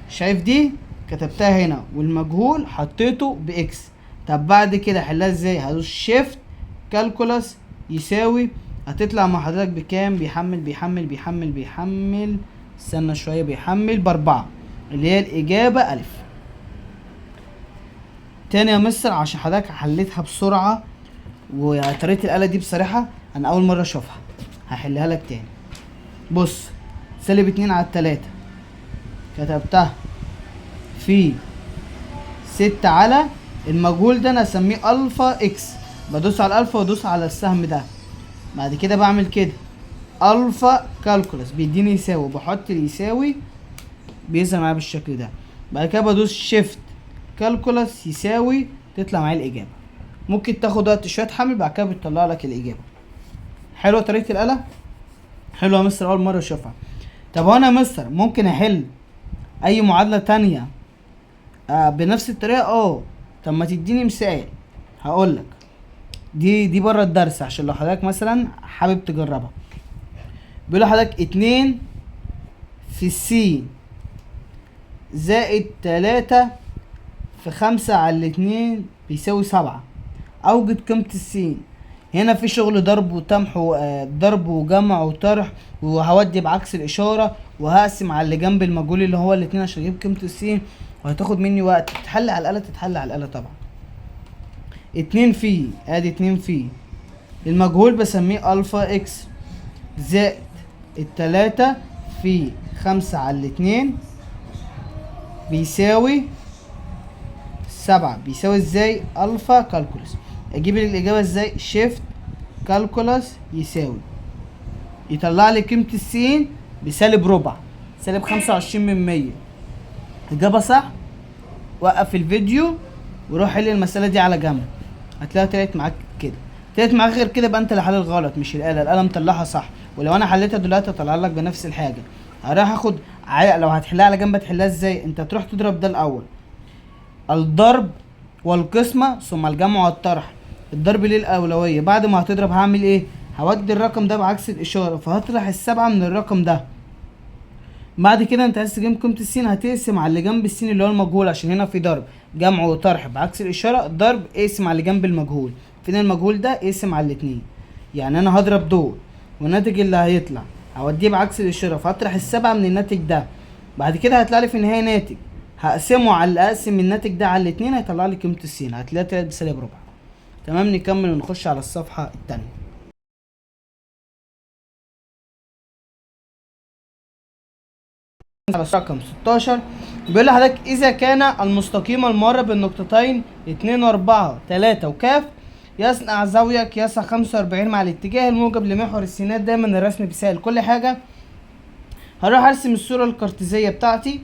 شايف دي؟ كتبتها هنا والمجهول حطيته باكس. طب بعد كده احلها ازاي؟ هدوس شيفت كالكولس يساوي، هتطلع مع حضرتك بكام؟ بيحمل استنى شويه، بيحمل ب4 اللي هي الاجابه الف. تاني يا مستر عشان حضرتك حليتها بسرعه وطريقه الآلة دي بصراحه انا اول مره اشوفها، هحلها لك تاني. بص سالب 2 على 3 كتبتها في 6 على المجهول ده انا اسميه الفا اكس. بدوس على الالفا وادوس على السهم ده، بعد كده بعمل كده الفا كالكولس بيديني يساوي، بحط يساوي بيظهر معايا بالشكل ده. بعد كده بدوس شيفت كالكولس يساوي، تطلع معايا الاجابه. ممكن تاخد وقت شويه حمل، بعد كده بتطلع لك الاجابه. حلوه طريقه الآلة؟ حلوه يا مستر، اول مره اشوفها. طب وانا يا مستر ممكن احل اي معادله تانية بنفس الطريقه؟ طب ما تديني مثال. هقول لك دي بره الدرس عشان لو حضرتك مثلا حابب تجربها. بيقول لحضرتك 2 في السين زائد 3 في 5 على 2 بيساوي 7. اوجد قيمة السين. هنا في شغل ضرب وطمح ضرب وجمع وطرح، وهودي بعكس الاشارة وهقسم على اللي جنب المجهول اللي هو الاتنين عشان اجيب قيمة السين، وهتاخد مني وقت. تتحل على الآلة؟ تتحل على الآلة طبعا. 2 في ادي 2 في المجهول بسميه الفا اكس زائد 3 في 5 على 2 بيساوي 7. بيساوي ازاي؟ الفا كالكولس. اجيب الاجابة ازاي؟ شيفت كالكولاس يساوي، يطلع لي قيمة السين بسالب ربع، سالب 25%. اجابة صح. وقف الفيديو وروح حل المسألة دي على جنب، هتلاقيها طلعت معاك كده. طلعت معاك غير كده يبقى انت اللي حل الغلط مش الآلة مطلعها صح. ولو انا حليتها دلوقتي هطلع لك بنفس الحاجة. هروح اخد لو هتحلها على جنب هتحلها ازاي؟ انت تروح تضرب ده الاول، الضرب والقسمة ثم الجمع والطرح. الضرب ليه الأولوية؟ بعد ما هتضرب هعمل ايه؟ هودي الرقم ده بعكس الإشارة، فهطرح السبعة من الرقم ده. بعد كده انت عايز تجيب قيمة السين، هتقسم على اللي جنب السين اللي هو المجهول، عشان هنا في ضرب جمع وطرح بعكس الإشارة. الضرب اقسم على اللي جنب المجهول، فين المجهول ده؟ اقسم على الاتنين. يعني انا هضرب دول والناتج اللي هيطلع هوديه بعكس الإشارة، فهطرح السبعة من الناتج ده. بعد كده هيطلع لي في النهاية ناتج، هقسمه على اقسم الناتج ده على الاتنين، هيطلع لي قيمة السين، هتلاقيها طلعت بسالب ربع. تمام، نكمل ونخش على الصفحة التانية. على رقم 16 بيقول لحضرتك اذا كان المستقيم المر بالنقطتين 2 و4 3 وكاف يصنع زاوية قياسها 45 مع الاتجاه الموجب لمحور السينات. دايما الرسم بيسهل كل حاجة. هروح ارسم الصورة الكارتيزية بتاعتي،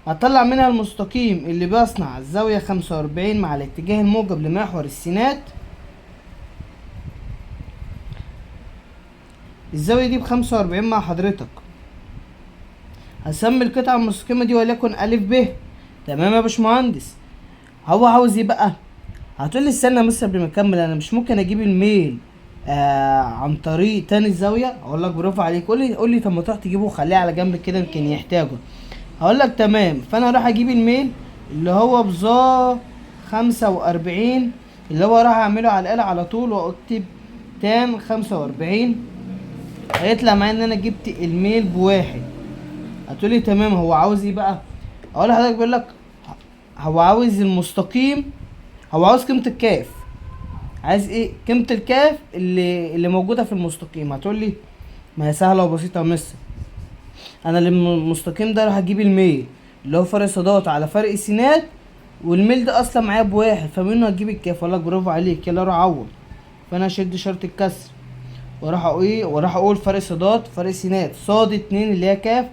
هطلع منها المستقيم اللي بيصنع الزاوية 45 مع الاتجاه الموجب لمحور السينات. الزاوية دي ب45 مع حضرتك. هسمي القطعة المستقيمة دي وليكن أ ب. تمام يا باشمهندس. هو عاوز ايه بقى؟ هتقولي استنى بس قبل ما اكمل، انا مش ممكن اجيب الميل عن طريق تاني الزاوية؟ اقول لك برافو عليك. قول لي طب ما تروح تجيبه وخليه على جنب كده يمكن يحتاجه. هقول لك تمام. فانا هروح اجيب الميل اللي هو بظا 45 اللي هو راح اعمله على الآلة على طول واكتب تان 45. هيطلع معايا ان انا جبت الميل بواحد. هتقولي تمام هو عاوز ايه بقى؟ اقول لحضرتك بيقول لك هو عاوز المستقيم، هو عاوز قيمة الكاف. عايز ايه؟ قيمة الكاف اللي موجودة في المستقيم. هتقولي ما هي سهلة وبسيطة يا مستر، انا المستقيم ده راح اجيب الميل اللي هو فرق صادات على فرق سينات، والميل ده اصلا معايا بواحد، فمنه هتجيب الكاف. اقول لك برافو عليك، يلا روح عوض. فانا اشد شرط الكسر وراح اقول فرق صادات فرق سينات، صاد 2 اللي هي كاف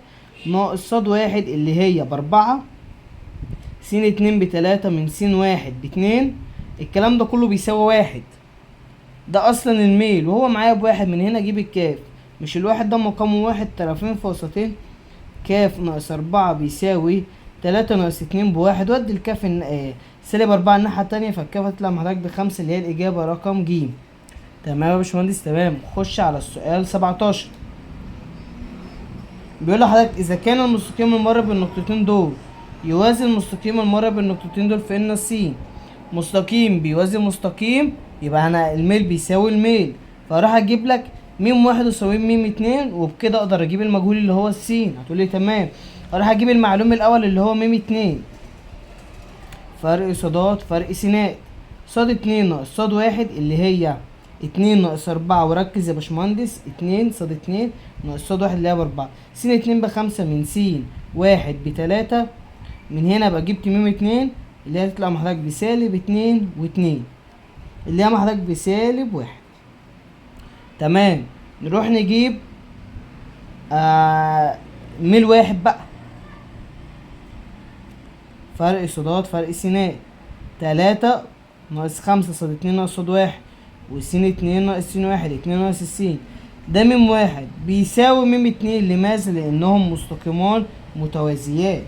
ناقص صاد 1 اللي هي ب4، س 2 ب3 من س 1 ب2. الكلام ده كله بيساوي 1. ده اصلا الميل وهو معايا بواحد، من هنا اجيب الكاف. مش الواحد ده مقامه 1 طرفين في وسطين، كاف ناقص 4 بيساوي 3 ناقص 2 بواحد. ودي الكاف سالب 4 الناحية التانية، فالكاف هتطلع معاك ب5 اللي هي الإجابة رقم ج. تمام يا باشمهندس. تمام. خش على السؤال 17. بيقول لحضرتك إذا كان المستقيم المر بالنقطتين دول يوازي المستقيم المر بالنقطتين دول فإن س مستقيم بيوازي مستقيم، يبقى أنا الميل بيساوي الميل. فراح أجيب لك م 1 يساوي م 2، وبكده أقدر أجيب المجهول اللي هو س. هتقولي تمام. أروح أجيب المعلوم الأول اللي هو م 2، فرق صادات فرق سينات. صاد 2 ناقص صاد 1 اللي هي 2 ناقص 4، وركز يا باشمهندس 2 صاد 2 ناقص صاد 1 اللي هي ب4، س 2 ب5 من س 1 ب3. من هنا بقى جبت م 2 اللي هي هتطلع مع حضرتك بسالب 2 و2 اللي هي مع حضرتك بسالب 1. تمام. نروح نجيب ميل واحد بقى، فرق صادات فرق سينات. 3 ناقص 5 صاد 2 ناقص صاد 1 وس 2 ناقص س 1 2 ناقص س. ده م 1 بيساوي م 2. لماذا؟ لأنهم مستقيمان متوازيان.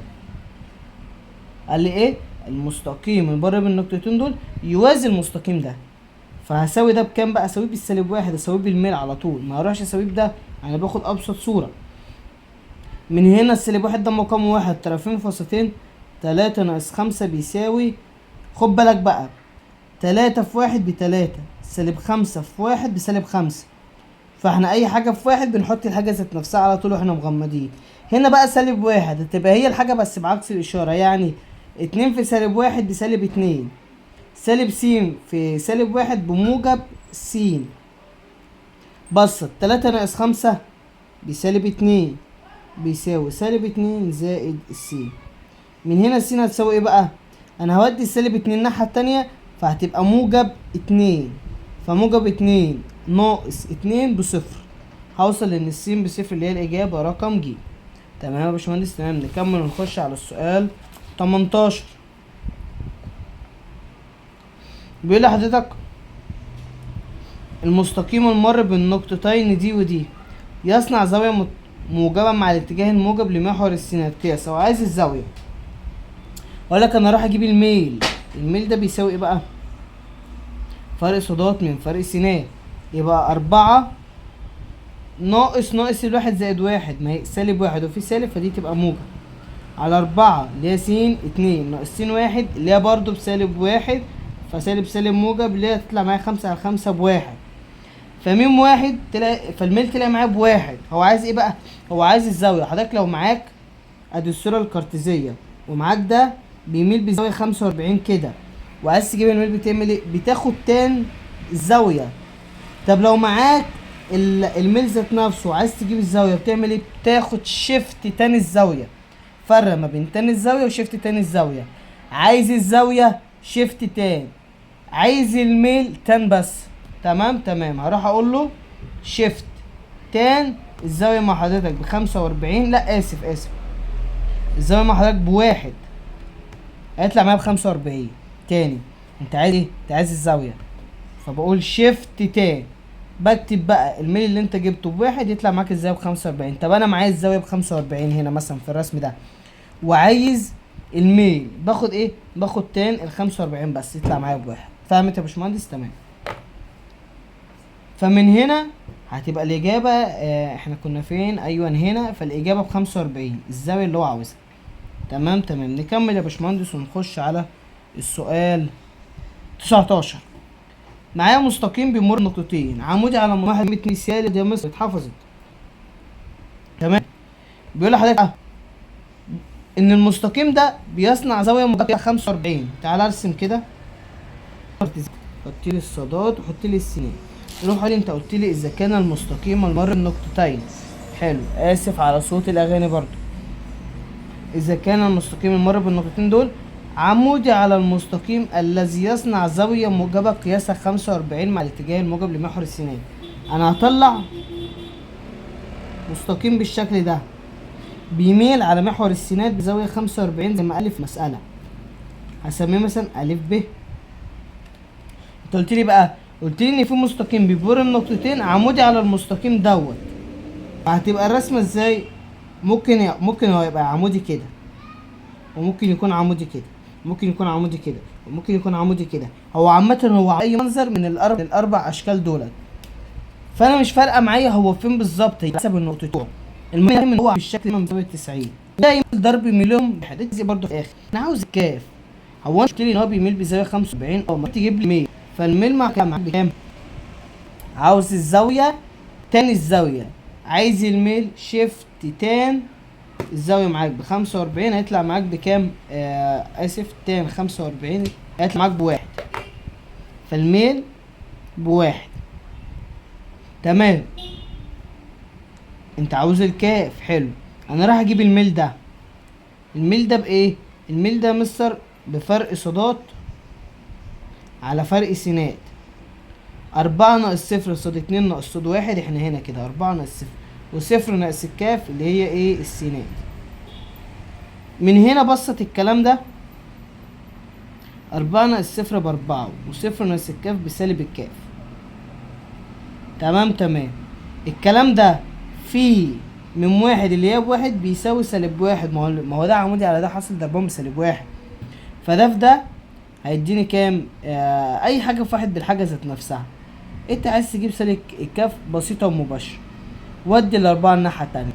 قال لي ايه؟ المستقيم من بره بالنقطتين دول يوازي المستقيم ده. فهساوي ده بكام بقى؟ اساويه بالسالب 1، اساويه بالميل على طول، ما اروحش اساويه بده. انا باخد ابسط صورة. من هنا السالب 1 ده مقامه 1 طرفين في وسطين، 3 ناقص 5 بيساوي، خد بالك بقى، 3 في 1 ب3، سالب 5 في 1 بسالب 5. فاحنا اي حاجة في 1 بنحط الحاجة ذات نفسها على طول واحنا مغمضين. هنا بقى سالب 1 هتبقى هي الحاجة بس بعكس الإشارة، يعني 2 في سالب 1 بسالب 2، سالب س في سالب 1 بموجب س. بسط 3 ناقص 5 بسالب 2 بيساوي سالب 2 زائد الس. من هنا الس هتساوي ايه بقى؟ انا هودي السالب 2 الناحية التانية، فهتبقى موجب 2. فموجب 2 ناقص 2 بصفر. هوصل ان السين بصفر اللي هي الاجابة رقم ج. تمام يا باشمهندس؟ تمام. نكمل ونخش على السؤال 18. بيقول لحضرتك المستقيم المر بالنقطتين دي ودي يصنع زاوية موجبة مع الاتجاه الموجب لمحور السينات قياس. هو عايز الزاوية. اقول لك انا راح اجيب الميل. الميل ده بيساوي ايه بقى؟ فرق صادات من فرق سينات. يبقى 4 ناقص الواحد زائد واحد، ما هي سالب واحد وفي سالب، فدي تبقى موجب على 4 اللي هي س 2 ناقص س 1 اللي هي برضه بسالب واحد، فسالب سالب موجب اللي هي تطلع معايا 5 على 5 بواحد. فميم واحد فالميل طلع معايا بواحد. هو عايز ايه بقى؟ هو عايز الزاوية. حضرتك لو معاك ادي الصورة الكارتيزية ومعاك ده بيميل بزاوية 45 كده، وعايز تجيب الميل بتعمل ايه؟ بتاخد تان الزاوية. طب لو معاك الميل ذات نفسه وعايز تجيب الزاوية بتعمل ايه؟ بتاخد شيفت تاني الزاوية. فرق ما بين تاني الزاوية وشيفت تاني الزاوية. عايز الزاوية شيفت تان، عايز الميل تان بس. تمام. هروح اقول له شيفت تان الزاوية مع حضرتك ب45. لا اسف الزاوية مع حضرتك بواحد، هيطلع معايا ب45. تاني انت عايز ايه؟ انت عايز الزاوية، فبقول شيفت تان، بكتب بقى الميل اللي انت جبته بواحد يطلع معاك الزاوية ب45. طب انا معايا الزاوية ب45 هنا مثلا في الرسم ده، وعايز الميل، باخد ايه؟ باخد تان ال45 بس يطلع معايا بواحد. فهمت يا باشمهندس؟ تمام. فمن هنا هتبقى الإجابة احنا كنا فين؟ أيوة هنا. فالإجابة ب45 الزاوية اللي هو عاوزها. تمام. نكمل يا باشمهندس ونخش على السؤال 19. معايا مستقيم بيمر نقطتين عمودي على واحد مثالي دي مصر اتحفظت. تمام. بيقول لحضرتك إن المستقيم ده بيصنع زاوية موجبة 45. تعال أرسم كده. حط لي الصادات وحط لي السينات. روح قول لي انت قلت لي اذا كان المستقيم المر النقطتين. حلو. اسف على صوت الاغاني برضو. اذا كان المستقيم المر بالنقطتين دول عمودي على المستقيم الذي يصنع زاوية موجبة قياسها 45 مع الاتجاه الموجب لمحور السينات. انا هطلع مستقيم بالشكل ده بيميل على محور السينات بزاوية 45 زي ما قال في مسألة. هسميه مثلا أ ب. انت قلت لي بقى، قلت لي ان في مستقيم بيبور النقطتين عمودي على المستقيم دوت. هتبقى الرسمه ازاي؟ ممكن هو يبقى عمودي كده، وممكن يكون عمودي كده، ممكن يكون عمودي كده، وممكن يكون عمودي كده. هو عامه هو اي منظر من الاربع اشكال دولت. فانا مش فارقه معايا هو فين بالظبط، حسب النقطتين. المهم ان هو بالشكل ده من زاويه 90 دايما ضرب مليون بحدث برضه في الاخر. انا عاوز الكاف. هو انا قلت لي ان هو بيميل بزاويه 45 او ما تجيب لي 100. فالميل معاك بكام؟ عاوز الزاوية تاني الزاوية، عايز الميل شيفت تان الزاوية معاك ب45 هيطلع معاك بكام؟ اسف تان 45 هيطلع معاك بواحد. فالميل بواحد. تمام. انت عاوز الكاف. حلو. انا راح اجيب الميل ده. الميل ده بايه؟ الميل ده مستر بفرق صادات على فرق سينات. 4 ناقص صفر صاد 2 ناقص صاد 1. احنا هنا كده 4 ناقص صفر وصفر ناقص الكاف اللي هي ايه؟ السينات. من هنا بسط الكلام ده 4 ناقص صفر ب4 وصفر ناقص الكاف بسالب الكاف. تمام. الكلام ده في من واحد اللي هي بواحد بيساوي سالب واحد. ما هو ده عمودي على ده حاصل ضربهم بسالب واحد. فده في ده هيديني كام؟ اي حاجه في واحد بالحاجه ذات نفسها. انت عايز تجيب سالب الكاف بسيطه ومباشره. ودي الاربعه الناحيه التانيه.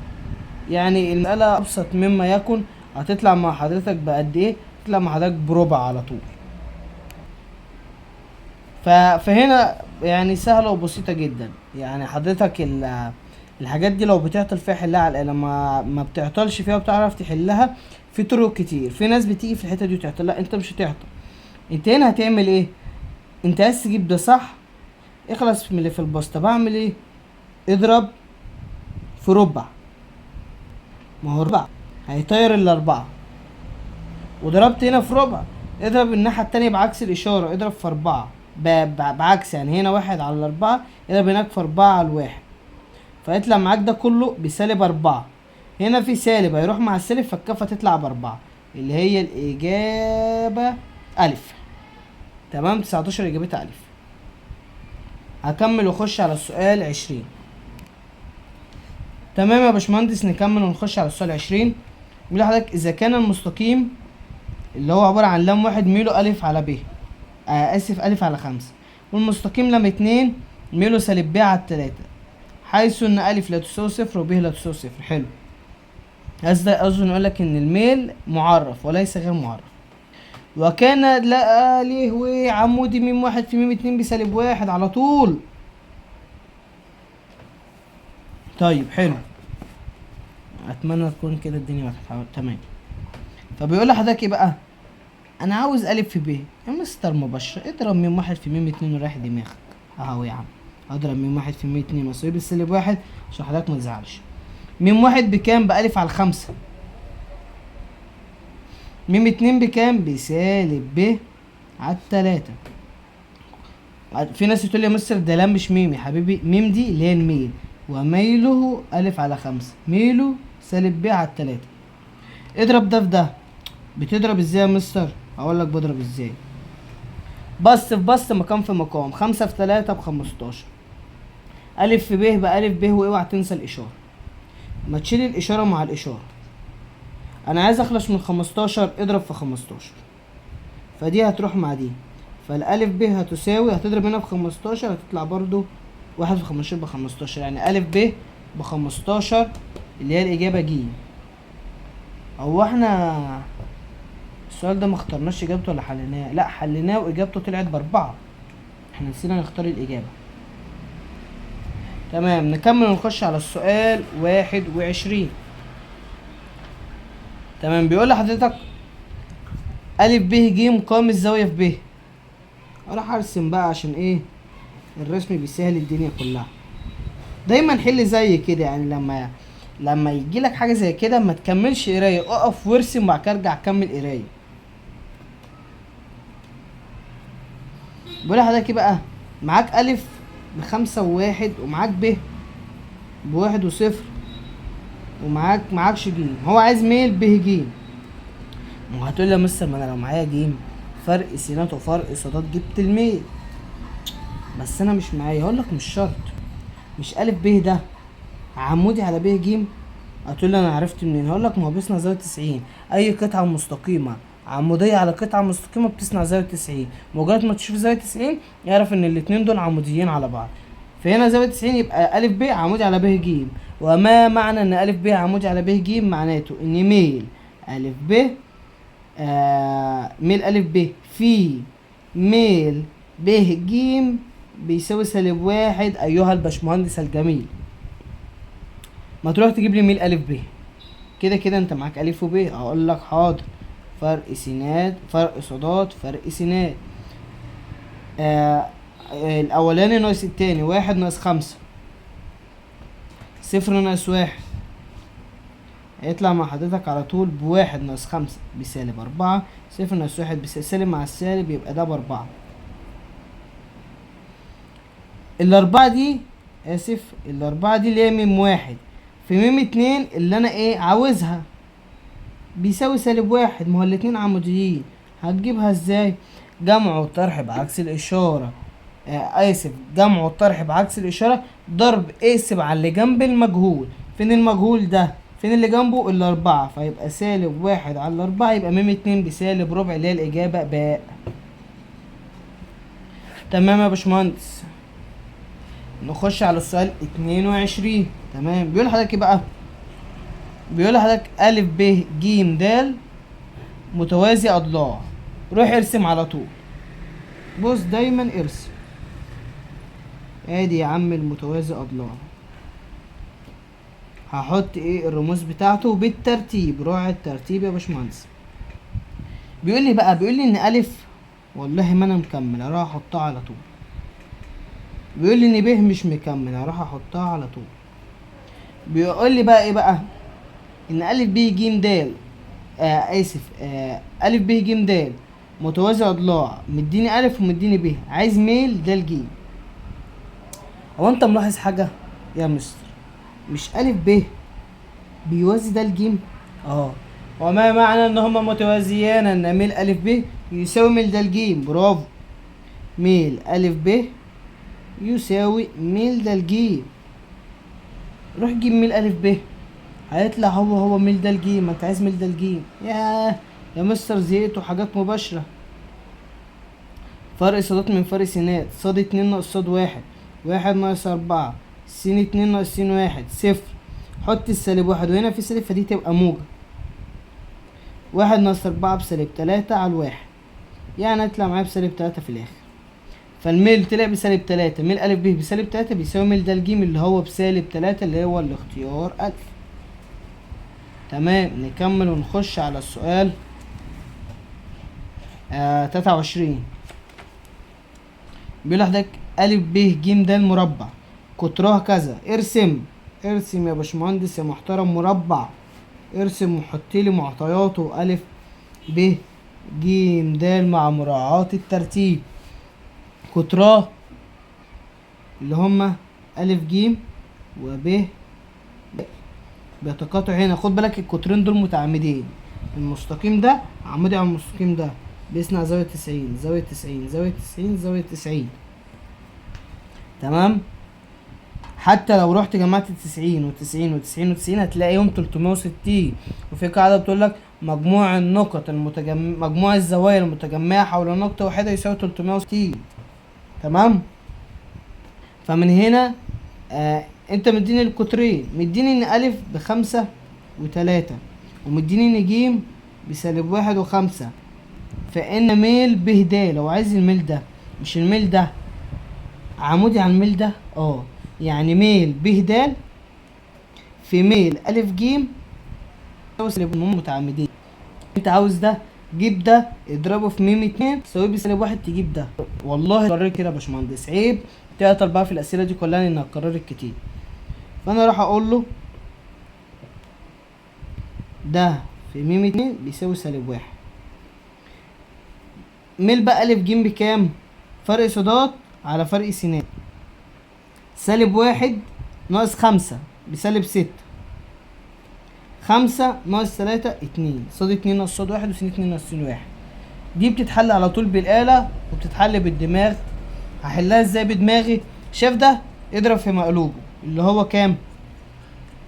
يعني المساله ابسط مما يكن. هتطلع مع حضرتك بقد ايه؟ تطلع مع حضرتك بربع على طول. فهنا يعني سهله وبسيطه جدا. يعني حضرتك الحاجات دي لو بتعطل فيها حلها على لما ما بتعطلش فيها وبتعرف تحلها في طرق كتير. في ناس بتيجي في الحته دي وتعطل، لا انت مش هتعطل. انت هنا هتعمل ايه؟ انت عايز تجيب ده صح، اخلص من اللي في البسطه. بعمل ايه؟ اضرب في ربع. ما هو ربع هيطير الاربعه، وضربت هنا في ربع اضرب الناحية التانية بعكس الاشارة، اضرب في 4 بعكس، يعني هنا 1 على 4 اضرب هناك في 4 على 1 فيطلع معاك ده كله بسالب 4. هنا في سالب هيروح مع السالب فالكفة تطلع ب4 اللي هي الإجابة ألف. تمام، 19 إجابتها ألف. هكمل واخش على السؤال 20. تمام يا باشمهندس، نكمل ونخش على السؤال 20. بيقول لحضرتك إذا كان المستقيم اللي هو عبارة عن لام واحد ميله ألف على ب، آسف ألف على 5، والمستقيم لام 2 ميله سالب ب على 3، حيث إن ألف لا تساوي صفر وب لا تساوي صفر. حلو، أظن يقولك إن الميل معرف وليس غير معرف. وكان لا ليه عمودي ميم واحد في ميم 2 بسالب 1 على طول. طيب حلو، اتمنى تكون كده الدنيا واضحه. تمام، فبيقول لحضرتك ايه بقى؟ انا عاوز الف في ب. يا مستر مباشر اضرب ميم واحد في ميم 2 ورايح دماغك اهو يا عم. اضرب ميم واحد في ميم 2 واسيب السالب 1 عشان حضرتك ما تزعلش. ميم واحد بكام؟ بألف على 5. ميم 2 بكام؟ بسالب ب على 3. في ناس تقول لي يا مستر ده لام مش ميم. يا حبيبي ميم دي اللي هي الميل، وميله ألف على 5، ميله سالب ب على 3. اضرب ده في ده. بتضرب ازاي يا مستر؟ هقول لك بضرب ازاي. بسط في بسط، مقام في مقام. 5 في 3 ب15. ألف في ب بألف ب، واوعى تنسى الإشارة. ما تشيل الإشارة مع الإشارة. أنا عايز أخلص من 15، اضرب في 15، فدي هتروح مع دي، فالألف ب هتساوي، هتضرب هنا ب15 هتطلع برضو 1 في 15 ب15، يعني ألف ب ب15 اللي هي الإجابة ج. هو احنا السؤال ده ما اخترناش إجابته ولا حليناه؟ لأ حليناه وإجابته طلعت ب4. احنا نسينا نختار الإجابة. تمام، نكمل ونخش على السؤال 21. تمام، بيقول لحضرتك ألف ب ج قام الزاوية في ب. أروح أرسم بقى عشان إيه؟ الرسم بيسهل الدنيا كلها. دايما حل زي كده، يعني لما يجيلك حاجة زي كده ما تكملش قراية، اقف وارسم وبعد كده ارجع كمل قراية. بقول لحضرتك ايه بقى؟ معاك ألف ب5 و1، ومعاك ب ب1 و0، معاكش ج. هو عايز ميل ب ج. ما هتقول لي يا مستر ما انا لو معايا ج فرق سينات وفرق صادات جبت الميل، بس انا مش معايا. هقول لك مش شرط. مش ألف ب ده عمودي على ب ج؟ هتقول لي انا عرفت منين؟ هقول لك ما هو بيصنع زاويه 90. اي قطعه مستقيمه عموديه على قطعه مستقيمه بتصنع زاويه 90. مجرد ما تشوف زاويه 90 يعرف ان الاتنين دول عموديين على بعض. فهنا زاويه 90 يبقى الف ب عمودي على ب ج. وما معنى ان الف ب عمودي على ب ج؟ معناته ان ميل الف ب ميل الف ب في ميل ب ج بيساوي -1 ايها الباشمهندس الجميل. ما تروح تجيب لي ميل الف ب. كده كده انت معاك الف وب. اقول لك حاضر. فرق سينات، فرق صادات، فرق سينات. الاولاني ناقص التاني، 1 ناقص 5، 0 ناقص 1 هيطلع مع حضرتك على طول ب1 ناقص 5 بسالب 4، 0 ناقص 1 سالب مع السالب يبقى ده ب4. الاربعة دي الاربعة دي اللي هي ميم 1 في ميم 2 اللي انا ايه عاوزها بيساوي -1. ما هو الاتنين عموديين. هتجيبها ازاي؟ جمع والطرح بعكس الاشارة. جمع والطرح بعكس الاشارة. ضرب اقسم على اللي جنب المجهول. فين المجهول ده؟ فين اللي جنبه؟ الاربعة، فيبقى -1 على الاربعة، يبقى ميم 2 بسالب ربع اللي هي الاجابة باء. تمام يا باشمهندس، نخش على السؤال 22. تمام، بيقول لحضرتك ايه بقى؟ بيقول لحضرتك أ ب ج د متوازي أضلاع. روح ارسم على طول. بص دايما ارسم. ادي يا عم المتوازي أضلاع. هحط ايه الرموز بتاعته بالترتيب. راعي الترتيب يا باشمهندس. بيقول لي بقى، بيقول لي ان أ، والله ما انا مكمل هروح احطها على طول. بيقول لي ان ب مش مكمل هروح احطها على طول. بيقول لي بقى ايه بقى؟ ان أ ب ج د أ ب ج د متوازي اضلاع، مديني الف ومديني ب، عايز ميل ده الجيم. هو انت ملاحظ حاجة يا مستر؟ مش الف ب بيوازي ده الجيم؟ اه. وما معنى ان هما متوازيان؟ ان ميل الف ب يساوي ميل ده الجيم. برافو. ميل الف ب يساوي ميل ده الجيم. روح جيب ميل الف ب، هيطلع هو ميل ده الجيم. ما انت عايز ميل ده الجيم. يا مستر زهقت حاجات مباشرة. فرق صادات من فرق سينات. صاد 2 ناقص صاد 1، 1 ناقص 4، س 2 ناقص س 1 صفر. حط السالب 1 وهنا في سالب، فدي تبقى موجب. 1 ناقص 4 بسالب 3 على 1، يعني هيطلع معايا بسالب 3 في الآخر. فالميل طلع بسالب 3، ميل أ ب بسالب 3 بيساوي ميل د ج اللي هو بسالب 3 اللي هو الاختيار أ. تمام. نكمل ونخش على السؤال 23. بيقول لحضرتك أ ب ج د مربع قطرها كذا. ارسم يا باشمهندس يا محترم مربع. ارسم وحط لي معطياته أ ب ج د مع مراعاة الترتيب. قطراه اللي هما أ ج و ب بيتقاطعوا هنا. خد بالك القطرين دول متعامدين. المستقيم ده عمودي على المستقيم ده، بيصنع زاوية 90 زاوية 90 زاوية 90 زاوية 90. تمام. حتى لو رحت جمعت 90 و90 و90 و90 هتلاقيهم 360. وفي قاعدة بتقولك مجموع النقط مجموع الزوايا المتجمعة حول نقطة واحدة يساوي 360. تمام. فمن هنا انت مديني القطرين، مديني ان أ ب5 و3 ومديني ان ج بسالب 1 و5. فان ميل ب د، لو عايز الميل ده، مش الميل ده عمودي على الميل ده، يعني ميل ب د في ميل أ ج يساوي سالب، هم متعامدين. انت عاوز ده، جيب ده اضربه في م 2 تساويه بسالب 1 تجيب ده. والله قررت كده يا باشمهندس، عيب تعطل بقى في الاسئله دي كلها لانها اتكررت كتير. فانا راح اقول له ده في م 2 بيساوي سالب 1. ميل بقى أ ج بكام؟ فرق صادات على فرق سينات. سالب 1 ناقص 5 بسالب 6، 5 ناقص 3 2، صاد 2 ناقص صاد 1 وسين 2 ناقص سين 1. دي بتتحل على طول بالآلة وبتتحل بالدماغ. هحلها ازاي بدماغي؟ شايف ده؟ اضرب في مقلوبه اللي هو كام؟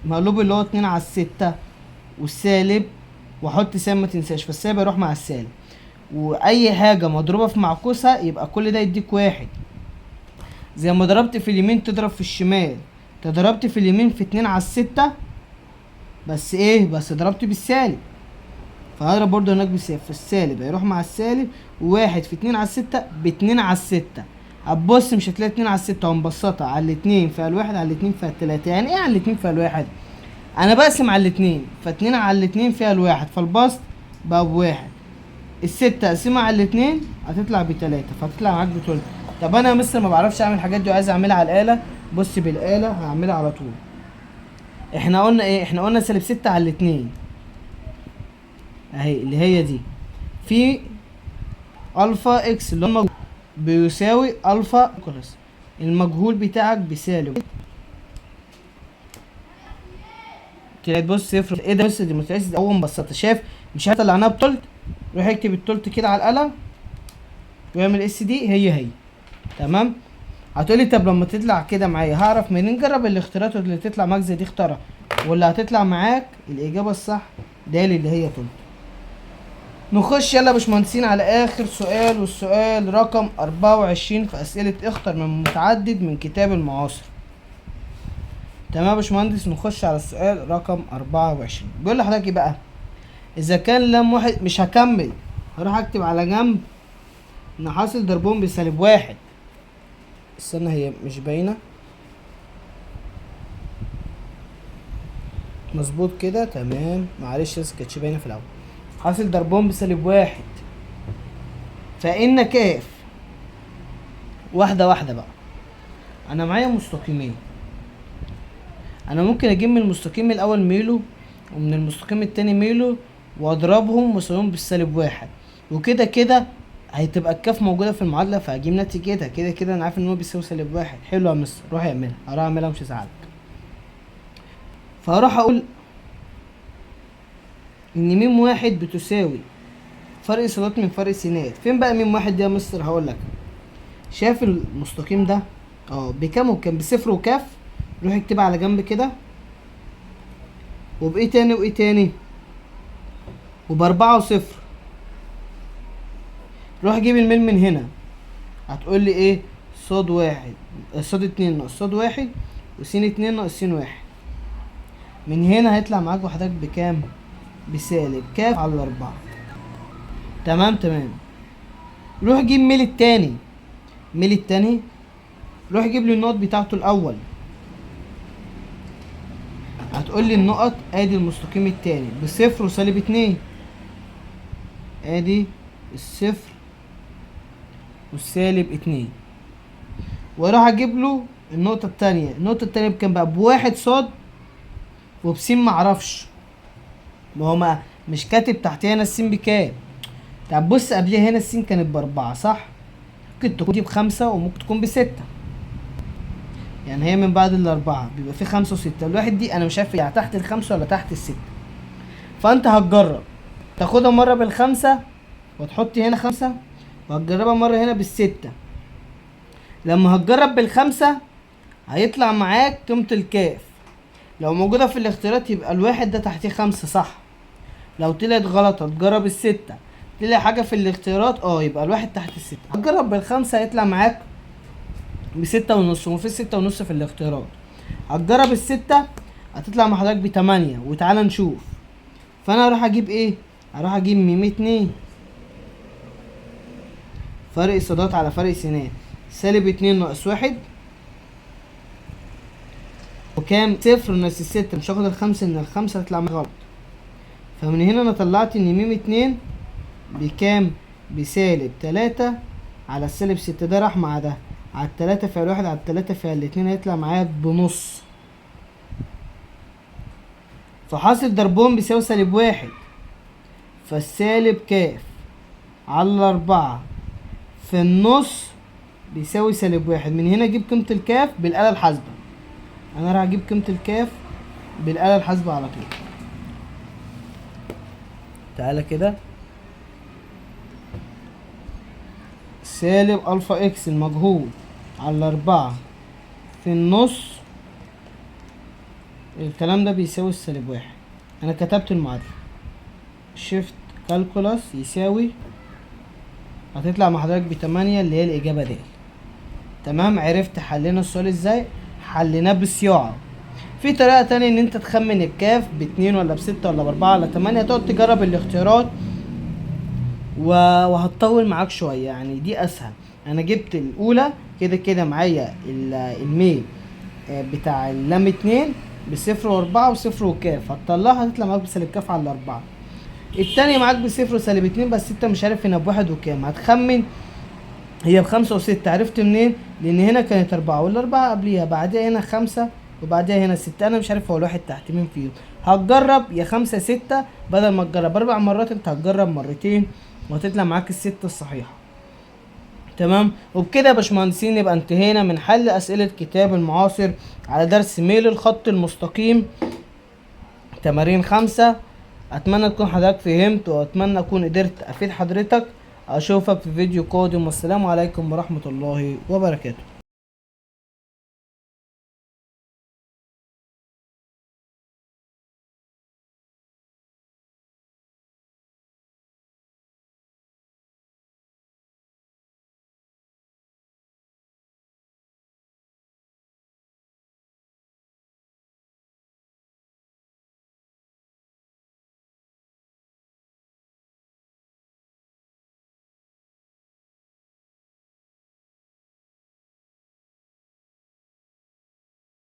مقلوبه اللي هو 2 على 6 والسالب، واحط سالب ما تنساش، فالسالب يروح مع السالب، واي حاجه مضروبه في معكوسها يبقى كل ده يديك 1. زي ما ضربت في اليمين تضرب في الشمال. ضربت في اليمين في 2 على 6 بس بس ضربت بالسالب، فهضرب برضه هناك بالسالب، فالسالب هيروح مع السالب، وواحد في 2 على 6 ب2 على 6. هتبص مش هتلاقي 2 على 6 ومبسطة على الاتنين فيها الواحد على الاتنين فيها التلاتة. يعني ايه على الاتنين فيها الواحد؟ انا بقسم على الاتنين، ف2 على الاتنين فيها الواحد، فالبسط بقى بواحد. الستة اقسمها على الاتنين هتطلع ب3، فهتطلع معاك ب12. طب انا يا مستر ما بعرفش اعمل الحاجات دي وعايز اعملها على الآلة. بص بالآلة هعملها على طول. احنا قلنا ايه؟ احنا قلنا سالب 6 على الاتنين اهي اللي هي دي في الفا اكس اللي هو بيساوي الفا كويس. المجهول بتاعك بسالب كده. تبص صفر ايه ده؟ بص دي متقاس اول مبسطه. شايف مش هطلعناها بتلت؟ روح اكتب التلت كده على القلم واعمل اس دي هي. تمام. هتقولي طب لما تطلع كده معايا هعرف منين؟ نجرب الاختيارات اللي تطلع معاك زي دي اختارها، واللي هتطلع معاك الاجابه الصح ده اللي هي تلت. نخش يلا يا باشمهندسين على اخر سؤال، والسؤال رقم 24 في اسئله اختر من متعدد من كتاب المعاصر. تمام يا باشمهندس. نخش على السؤال رقم 24. بيقول لحضرتك ايه بقى؟ اذا كان لام واحد، مش هكمل، هروح اكتب على جنب ان حاصل ضربهم بسالب 1. استنى هي مش باينه مظبوط كده؟ تمام معلش بس كانتش باينه في الاول. حاصل ضربهم بسالب 1، فإن كاف واحدة بقى. أنا معايا مستقيمين، أنا ممكن أجيب من المستقيم الأول ميله ومن المستقيم التاني ميله وأضربهم وأساويهم بالسالب 1، وكده كده هتبقى الكاف موجودة في المعادلة، فهجيب نتيجتها كده كده انا عارف ان هو بيساوي سالب واحد. حلو يا مستر، روح اعملها، هروح اعملها مش هزعلك. فهروح اقول ان ميم واحد بتساوي فرق صادات من فرق سينات. فين بقى ميم واحد دي يا مستر؟ هقولك، شايف المستقيم ده بكام وبكام؟ بصفر وكاف. روح اكتبها على جنب كده. وبايه تاني وايه تاني؟ وباربعة وصفر. روح جيب الميل من هنا، هتقول لي ايه؟ صاد واحد صاد اتنين ناقص صاد واحد وسين اتنين ناقص سين واحد. من هنا هيطلع معاك وحدك بكام؟ بسالب كاف على الاربعة. تمام. روح جيب ميل التاني. ميل التاني روح جيب لي النقط بتاعته الاول. هتقول لي النقط، ادي المستقيم التاني بصفر وسالب اتنين، ادي الصفر والسالب اتنين. واروح اجيب له النقطة التانية. النقطة التانية بكام بقى؟ بواحد صاد وبسين معرفش. ما هو مش كاتب تحتها هنا السين بكام. طب بص، قبلها هنا السين كانت باربعة صح؟ ممكن تكون دي بخمسة وممكن تكون بستة. يعني هي من بعد الاربعة بيبقى في خمسة وستة. الواحد دي انا مش عارف يعني تحت الخمسة ولا تحت الستة. فانت هتجرب تاخدها مرة بالخمسة وتحط هنا خمسة، وهتجربها مرة هنا بالستة. لما هتجرب بالخمسة هيطلع معاك قيمة الكاف. لو موجودة في الاختيارات يبقى الواحد ده تحتيه خمسة صح. لو طلعت غلط هتجرب الستة. طلع حاجة في الاختيارات يبقى الواحد تحت الستة. هتجرب بالخمسة هيطلع معاك بستة ونص، ومفيش ستة ونص في الاختيارات. هتجرب الستة هتطلع مع حضرتك بتمانية. وتعالى نشوف. فانا هروح اجيب ايه؟ هروح اجيب ميم اتنين فرق صادات على فرق سينات، سالب اتنين ناقص واحد وكام؟ صفر ناقص الستة. مش هاخد الخمسة، ان الخمسة هتطلع معايا غلط. فمن هنا انا طلعت ان ميم اتنين بكام؟ بسالب تلاتة على السالب ستة. ده راح مع ده، على التلاتة فيها الواحد على التلاتة فيها الاتنين، هيطلع معايا بنص. فحاصل ضربهم بيساوي سالب واحد، فالسالب كاف على الاربعة في النص بيساوي سالب واحد. من هنا اجيب قيمة الكاف بالآلة الحاسبة. انا راح اجيب قيمة الكاف بالآلة الحاسبة على طول. تعالى كده، سالب الفا اكس المجهول على الاربعة في النص، الكلام ده بيساوي السالب واحد. انا كتبت المعادلة شيفت كالكولاس يساوي، هتطلع مع حضرتك بتمانية اللي هي الإجابة دي. تمام. عرفت حلينا السؤال ازاي؟ حليناه بصياعة. في طريقة تانية ان انت تخمن الكاف باتنين ولا بستة ولا باربعة ولا تمانية، تقعد تجرب الاختيارات وهتطول معاك شوية. يعني دي اسهل. انا جبت الاولى كده كده معايا الميل بتاع اللام اتنين بصفر واربعة وصفر وكاف، هتطلعها هتطلع معاك بسالب كاف على الاربعة. التانية معاك بصفر وسالب اتنين بس انت مش عارف هنا بواحد وكام. هتخمن هي بخمسة وستة. عرفت منين؟ لان هنا كانت اربعة والاربعة قبليها، بعدها هنا خمسة وبعدها هنا ستة. انا مش عارف هو الواحد تحت مين فيهم. هتجرب يا خمسة ستة، بدل ما تجرب 4 مرات انت هتجرب مرتين وهتطلع معاك الستة الصحيحة. تمام. وبكده يا باشمهندسين يبقى انتهينا من حل اسئلة كتاب المعاصر على درس ميل الخط المستقيم تمارين 5. اتمنى تكون حضرتك فهمت، واتمنى اكون قدرت افيد حضرتك. اشوفك في فيديو قادم، والسلام عليكم ورحمة الله وبركاته.